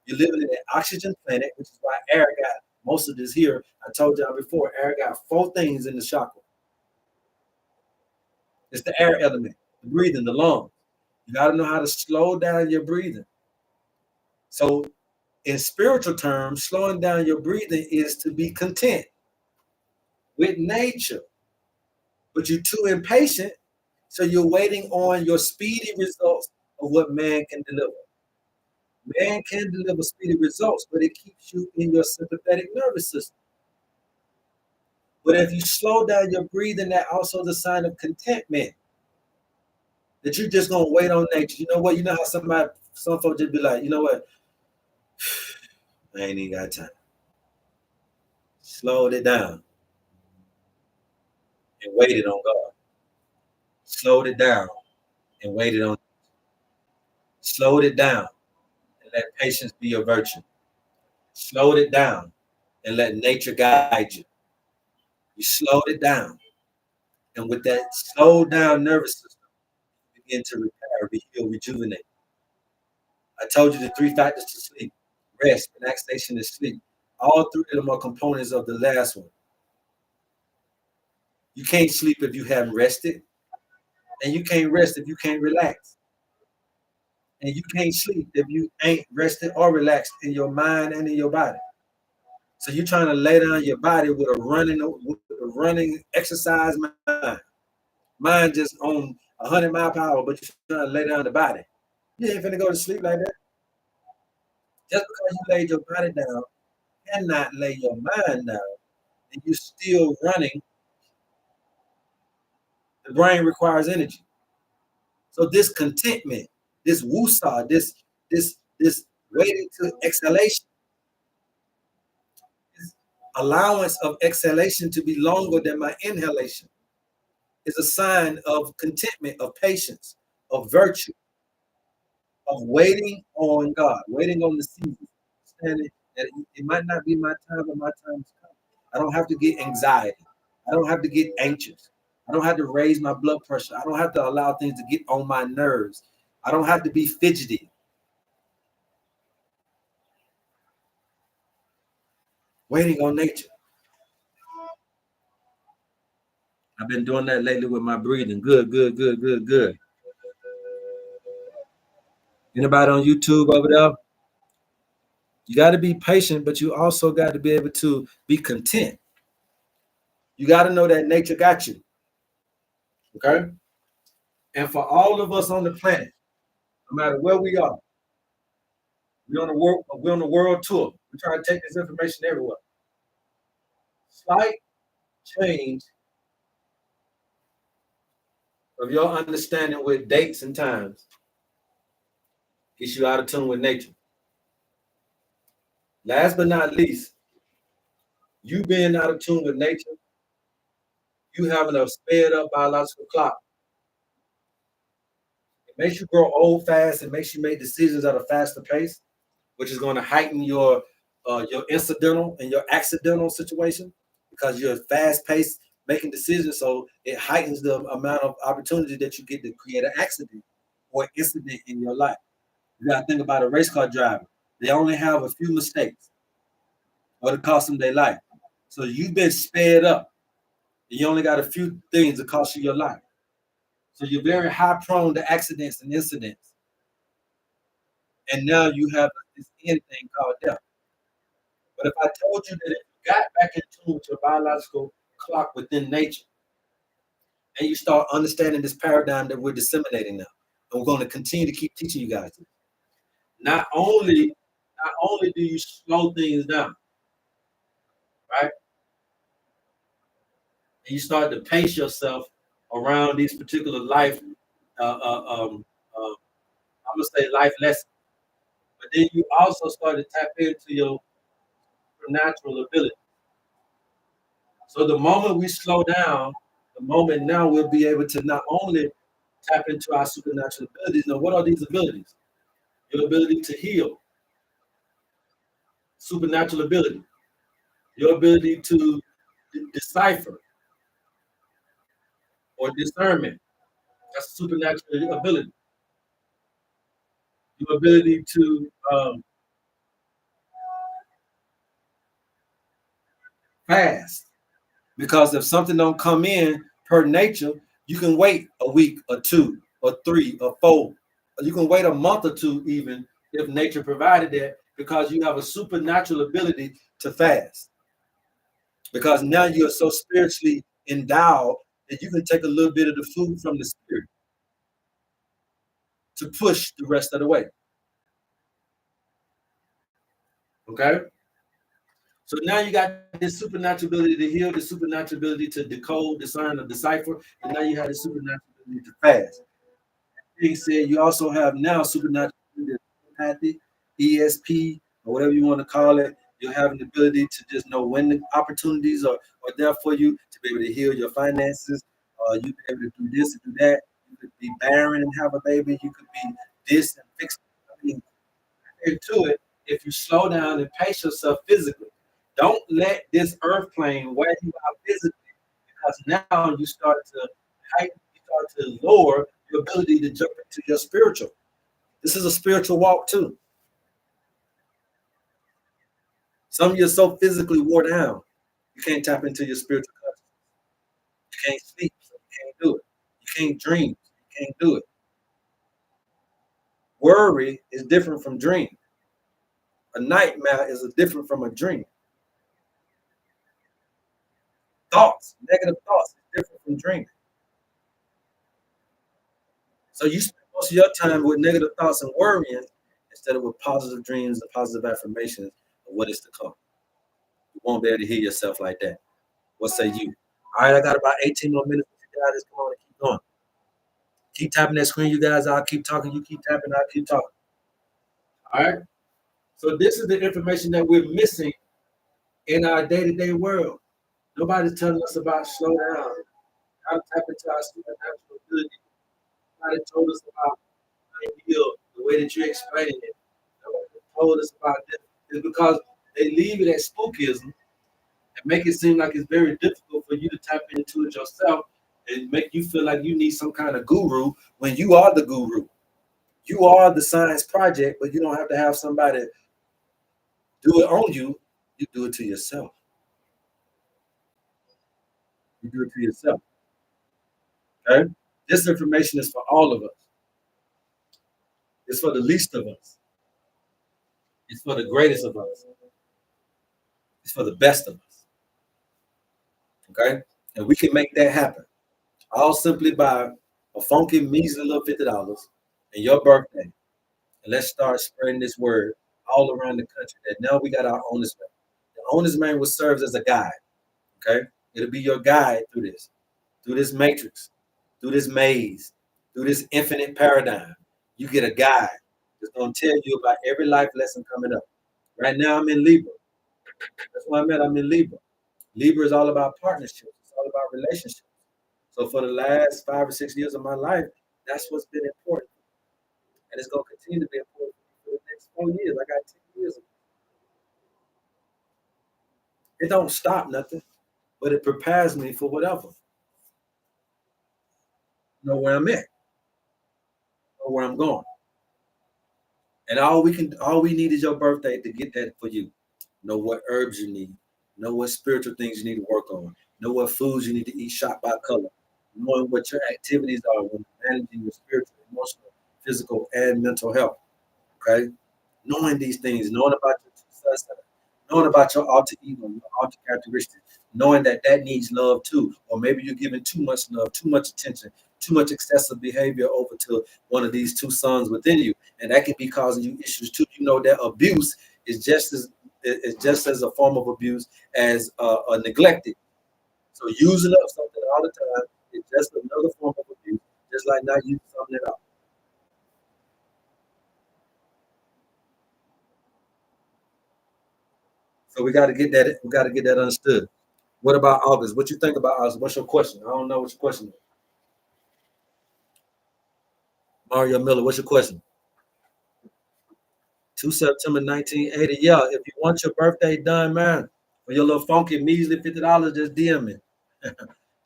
You're living in an oxygen planet, which is why air got most of this here. I told y'all before, air got 4 things in the chakra. It's the air element, the breathing, the lungs. You got to know how to slow down your breathing. So, in spiritual terms, slowing down your breathing is to be content with nature. But you're too impatient, so you're waiting on your speedy results of what man can deliver. Man can deliver speedy results, but it keeps you in your sympathetic nervous system. But if you slow down your breathing, that also is a sign of contentment. That you're just gonna wait on nature. You know what? You know how some folks just be like, you know what? I ain't even got time. Slowed it down and waited on God. Slowed it down and waited on. Slowed it down and let patience be your virtue. Slowed it down and let nature guide you. You slowed it down. And with that slowed down nervous system, you begin to repair, heal, rejuvenate. I told you the 3 factors to sleep: rest, relaxation, and sleep. All 3 of them are components of the last one. You can't sleep if you haven't rested, and you can't rest if you can't relax. And you can't sleep if you ain't rested or relaxed in your mind and in your body. So you're trying to lay down your body with a running exercise mind. Mind just on 100-mile per hour, but you're trying to lay down the body. You ain't finna go to sleep like that. Just because you laid your body down cannot lay your mind down, and you're still running. The brain requires energy. So this contentment, this wusa, this Waiting to exhalation is allowance of exhalation to be longer than my inhalation is a sign of contentment, of patience, of virtue, of waiting on God, waiting on the season, understanding that it might not be my time, but my time is coming. I don't have to get anxiety. I don't have to get anxious. I don't have to raise my blood pressure. I don't have to allow things to get on my nerves. I don't have to be fidgety. Waiting on nature. I've been doing that lately with my breathing. Good, good, good, good, good. Anybody on YouTube over there? You got to be patient, but you also got to be able to be content. You got to know that nature got you. Okay. And for all of us on the planet, no matter where we are, we're on the world tour. We're trying to take this information everywhere. Slight change of your understanding with dates and times gets you out of tune with nature. Last but not least, you being out of tune with nature, you having a sped up biological clock. It makes you grow old fast. It makes you make decisions at a faster pace, which is going to heighten your incidental and your accidental situation because you're fast paced making decisions. So it heightens the amount of opportunity that you get to create an accident or incident in your life. You got to think about a race car driver. They only have a few mistakes or it cost them their life. So you've been sped up. And you only got a few things that cost you your life. So you're very high prone to accidents and incidents. And now you have this end thing called death. But if I told you that if you got back in tune with your biological clock within nature, and you start understanding this paradigm that we're disseminating now, and we're going to continue to keep teaching you guys this. Not only do you slow things down, right? And you start to pace yourself around these particular life, I'm gonna say life lessons. But then you also start to tap into your natural ability. So the moment we slow down, the moment now we'll be able to not only tap into our supernatural abilities. Now, what are these abilities? Your ability to heal, supernatural ability. Your ability to decipher or discernment. That's a supernatural ability. Your ability to fast. Because if something don't come in per nature, you can wait a week or two or three or four. You can wait a month or two even if nature provided that because you have a supernatural ability to fast. Because now you're so spiritually endowed that you can take a little bit of the food from the spirit to push the rest of the way. Okay? So now you got this supernatural ability to heal, the supernatural ability to decode, discern, or decipher, and now you have the supernatural ability to fast. Being said, you also have now supernatural empathy, ESP, or whatever you want to call it. You have an ability to just know when the opportunities are there for you to be able to heal your finances. You be able to do this and do that. You could be barren and have a baby. You could be this and fix it. I mean, into it if you slow down and pace yourself physically. Don't let this earth plane wear you out physically because now you start to heighten, you start to lower your ability to jump into your spiritual. This is a spiritual walk too. Some of you are so physically wore down, you can't tap into your spiritual consciousness. You can't sleep, so you can't do it. You can't dream, so you can't do it. Worry is different from dream. A nightmare is different from a dream. Thoughts, negative thoughts, is different from dreaming. So you spend most of your time with negative thoughts and worrying instead of with positive dreams and positive affirmations of what is to come. You won't be able to hear yourself like that. What say you? All right, I got about 18 more minutes with you guys. Come on and keep going. Keep tapping that screen, you guys. I'll keep talking. You keep tapping. I'll keep talking. All right. So this is the information that we're missing in our day-to-day world. Nobody's telling us about slow down, how to tap into our supernatural ability. Nobody told us about ideal the way that you're explaining it. Nobody told us about this. It's because they leave it at spookism and make it seem like it's very difficult for you to tap into it yourself and make you feel like you need some kind of guru when you are the guru. You are the science project, but you don't have to have somebody do it on you. You do it to yourself. You do it to yourself. Okay? This information is for all of us. It's for the least of us. It's for the greatest of us. It's for the best of us. Okay? And we can make that happen. All simply by a funky, measly little $50 and your birthday. And let's start spreading this word all around the country that now we got our owner's man. The owner's man will serve as a guide. Okay? It'll be your guide through this matrix, through this maze, through this infinite paradigm. You get a guide that's going to tell you about every life lesson coming up. Right now, I'm in Libra. That's why I'm in Libra. Libra is all about partnerships. It's all about relationships. So for the last 5 or 6 years of my life, that's what's been important. And it's going to continue to be important for the next 4 years. I got 10 years. It don't stop nothing, but it prepares me for whatever. Know where I'm at, know where I'm going. And all we need is your birthday to get that for you. Know what herbs you need. Know what spiritual things you need to work on. Know what foods you need to eat shot by color. Knowing what your activities are when managing your spiritual, emotional, physical, and mental health. Okay? Knowing these things, knowing about your success, knowing about your alter ego, your alter characteristics, knowing that that needs love too, or maybe you're giving too much love, too much attention, too much excessive behavior over to one of these two sons within you, and that can be causing you issues too. You know that abuse is just as a form of abuse as a neglected. So using up something all the time is just another form of abuse, just like not using something at all. So we got to get that. We got to get that understood. What about August? What you think about August? What's your question? I don't know what your question is. Mario Miller, what's your question? 2 September 1980. Yeah, if you want your birthday done, man, for your little funky measly $50, just DM me.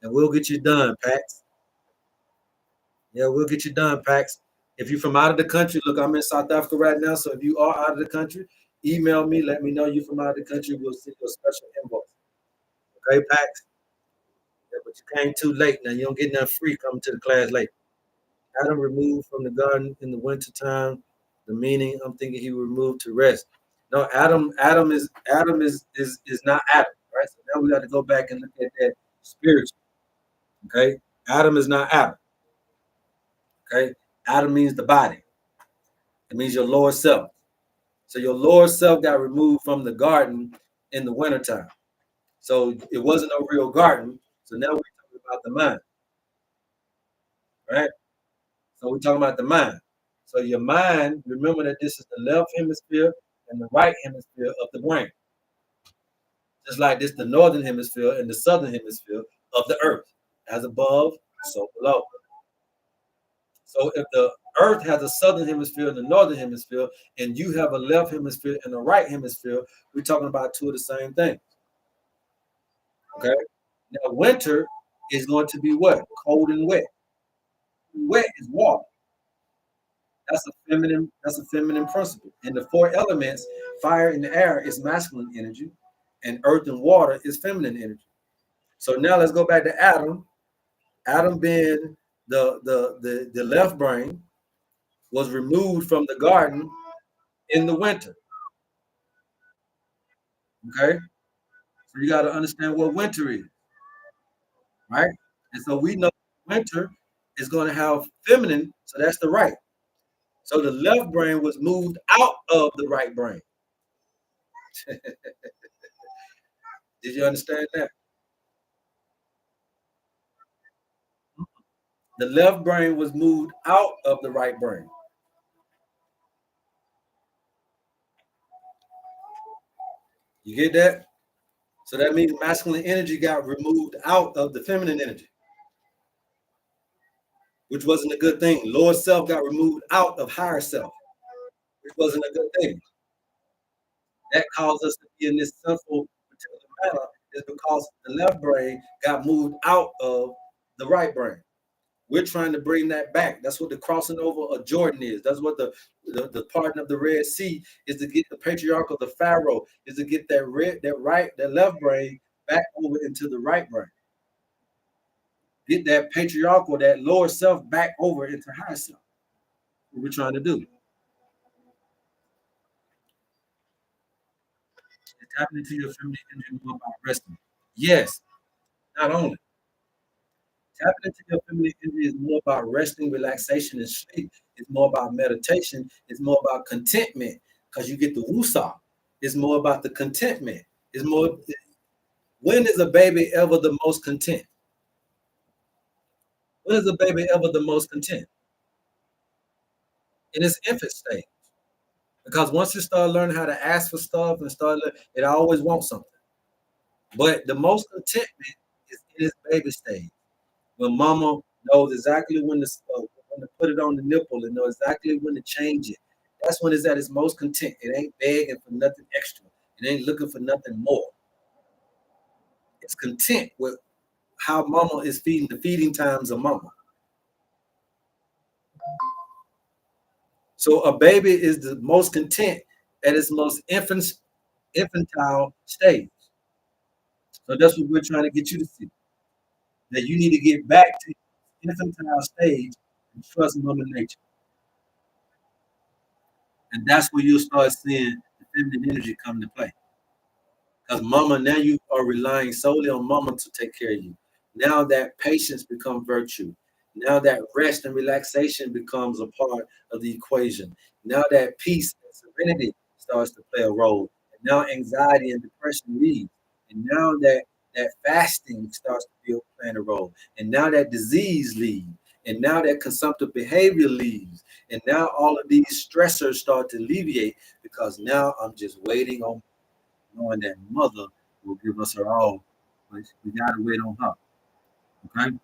And we'll get you done, Pax. Yeah, we'll get you done, Pax. If you're from out of the country, look, I'm in South Africa right now. So if you are out of the country, email me, let me know you're from out of the country. We'll send you a special invoice. Okay, Pax? Yeah, but you came too late now. You don't get nothing free coming to the class late. Adam removed from the garden in the wintertime. The meaning, I'm thinking he removed to rest. No, Adam is not Adam, right? So now we got to go back and look at that spiritual. Okay. Adam is not Adam. Okay. Adam means the body. It means your lower self. So your lower self got removed from the garden in the wintertime. So it wasn't a real garden. So now we're talking about the mind, right? So we're talking about the mind. So your mind, remember that this is the left hemisphere and the right hemisphere of the brain. Just like this, the northern hemisphere and the southern hemisphere of the earth. As above, so below. So if the earth has a southern hemisphere and a northern hemisphere, and you have a left hemisphere and a right hemisphere, we're talking about two of the same things. Okay. Now winter is going to be what? Cold and wet. Wet is water. That's a feminine principle. And the four elements, fire and air is masculine energy, and earth and water is feminine energy. So now let's go back to Adam. Adam being the left brain was removed from the garden in the winter. Okay. So you got to understand what winter is, right? And so we know winter is going to have feminine, so that's the right. So the left brain was moved out of the right brain. Did you understand that? The left brain was moved out of the right brain. You get that? So that means masculine energy got removed out of the feminine energy, which wasn't a good thing. Lower self got removed out of higher self, which wasn't a good thing. That caused us to be in this sinful particular manner is because the left brain got moved out of the right brain. We're trying to bring that back. That's what the crossing over of Jordan is. That's what the parting of the Red Sea is, to get the patriarch of the Pharaoh, is to get that left brain back over into the right brain. Get that patriarchal, that lower self back over into higher self. What we're trying to do. It's happening to your feminine energy more about resting. Yes, not only. Tapping into your feminine energy is more about resting, relaxation, and sleep. It's more about meditation. It's more about contentment because you get the woosah. It's more about the contentment. It's more. When is a baby ever the most content? When is a baby ever the most content? In its infant state. Because once it start learning how to ask for stuff and it always wants something. But the most contentment is in its baby stage. When mama knows exactly when to put it on the nipple and know exactly when to change it. That's when it's at its most content. It ain't begging for nothing extra. It ain't looking for nothing more. It's content with how mama is feeding, the feeding times of mama. So a baby is the most content at its most infantile stage. So that's what we're trying to get you to see. That you need to get back to infantile stage and trust mama nature. And that's where you'll start seeing the feminine energy come to play. Because mama, now you are relying solely on mama to take care of you. Now that patience becomes virtue. Now that rest and relaxation becomes a part of the equation. Now that peace and serenity starts to play a role. And now anxiety and depression leave. And now that fasting starts to be playing a role. And now that disease leaves. And now that consumptive behavior leaves. And now all of these stressors start to alleviate because now I'm just waiting on knowing that mother will give us her all, but we gotta wait on her. Okay.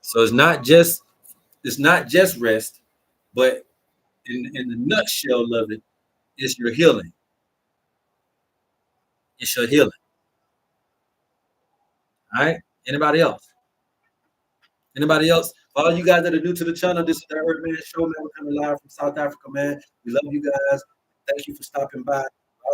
So it's not just rest, but in the nutshell of it, it's your healing. It's your healing. All right. Anybody else? Anybody else? For all you guys that are new to the channel, this is the HerbMan Show, man. We're coming live from South Africa, man. We love you guys. Thank you for stopping by.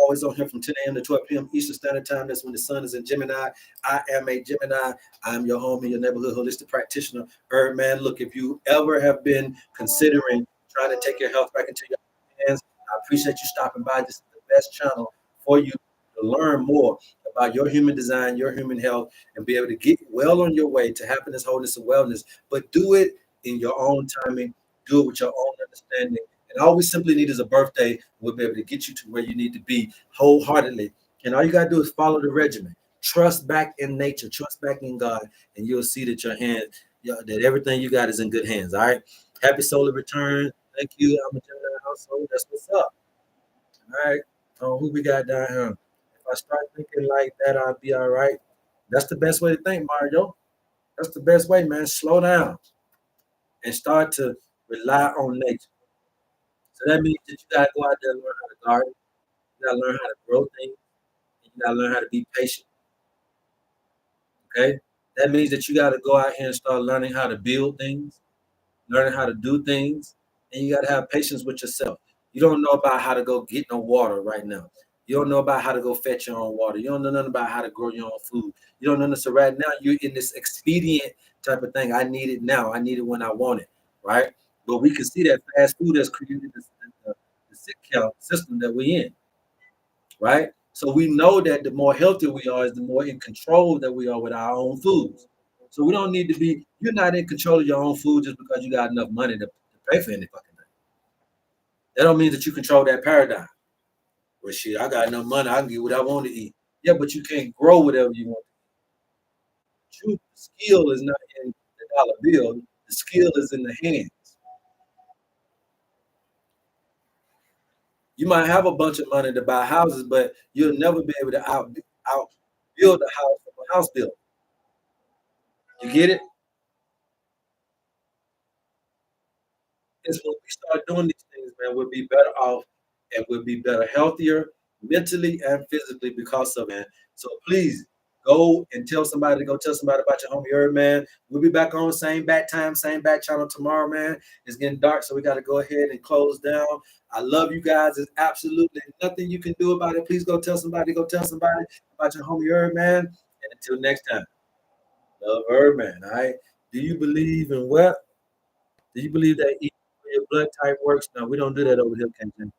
Always on here from 10 a.m. to 12 p.m. Eastern Standard Time. That's when the sun is in Gemini. I am a Gemini. I'm your homie, your neighborhood holistic practitioner. HerbMan, look, if you ever have been considering trying to take your health back into your hands, I appreciate you stopping by. This is the best channel for you to learn more about your human design, your human health, and be able to get well on your way to happiness, wholeness, and wellness. But do it in your own timing. Do it with your own understanding. And all we simply need is a birthday. We'll be able to get you to where you need to be wholeheartedly. And all you got to do is follow the regimen. Trust back in nature. Trust back in God. And you'll see that that everything you got is in good hands. All right. Happy solar return. Thank you. I'm a Gemini household. That's what's up. All right. Who we got down here? If I start thinking like that, I'll be all right. That's the best way to think, Mario. That's the best way, man. Slow down and start to rely on nature. So that means that you gotta go out there and learn how to garden. You gotta learn how to grow things. And you gotta learn how to be patient. Okay. That means that you gotta go out here and start learning how to build things, learning how to do things, and you got to have patience with yourself. You don't know about how to go get no water right now. You don't know about how to go fetch your own water. You don't know nothing about how to grow your own food. You don't know this. So right now, you're in this expedient type of thing. I need it now. I need it when I want it, right? But we can see that fast food has created the sick count system that we're in, right? So we know that the more healthy we are, is the more in control that we are with our own foods. So we don't need to be. You're not in control of your own food just because you got enough money to pay for any fucking thing. That don't mean that you control that paradigm. Well, shit, I got enough money, I can get what I want to eat. Yeah, but you can't grow whatever you want. True skill is not in the dollar bill. The skill is in the hands. You might have a bunch of money to buy houses, but you'll never be able to out build a house from a house builder. You get it? Is when we start doing these things, man, we'll be better off and we'll be better, healthier mentally and physically because of it. So please go and tell somebody to go tell somebody about your homie Herb, man. We'll be back on same bat time, same bat channel tomorrow, man. It's getting dark, so we got to go ahead and close down. I love you guys. There's absolutely nothing you can do about it. Please go tell somebody about your homie Herb, man. And until next time, love Herb, man. All right. Do you believe in what? Do you believe that eating for your blood type works? No, we don't do that over here, Kenton.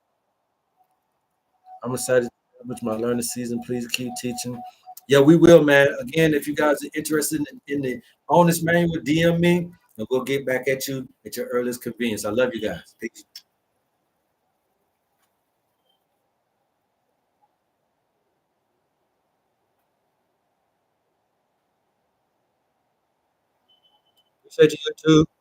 I'm excited how much my learning season. Please keep teaching. Yeah, we will, man. Again, if you guys are interested in the honest manual, DM me and we'll get back at you at your earliest convenience. I love you guys. Peace. Appreciate you, YouTube.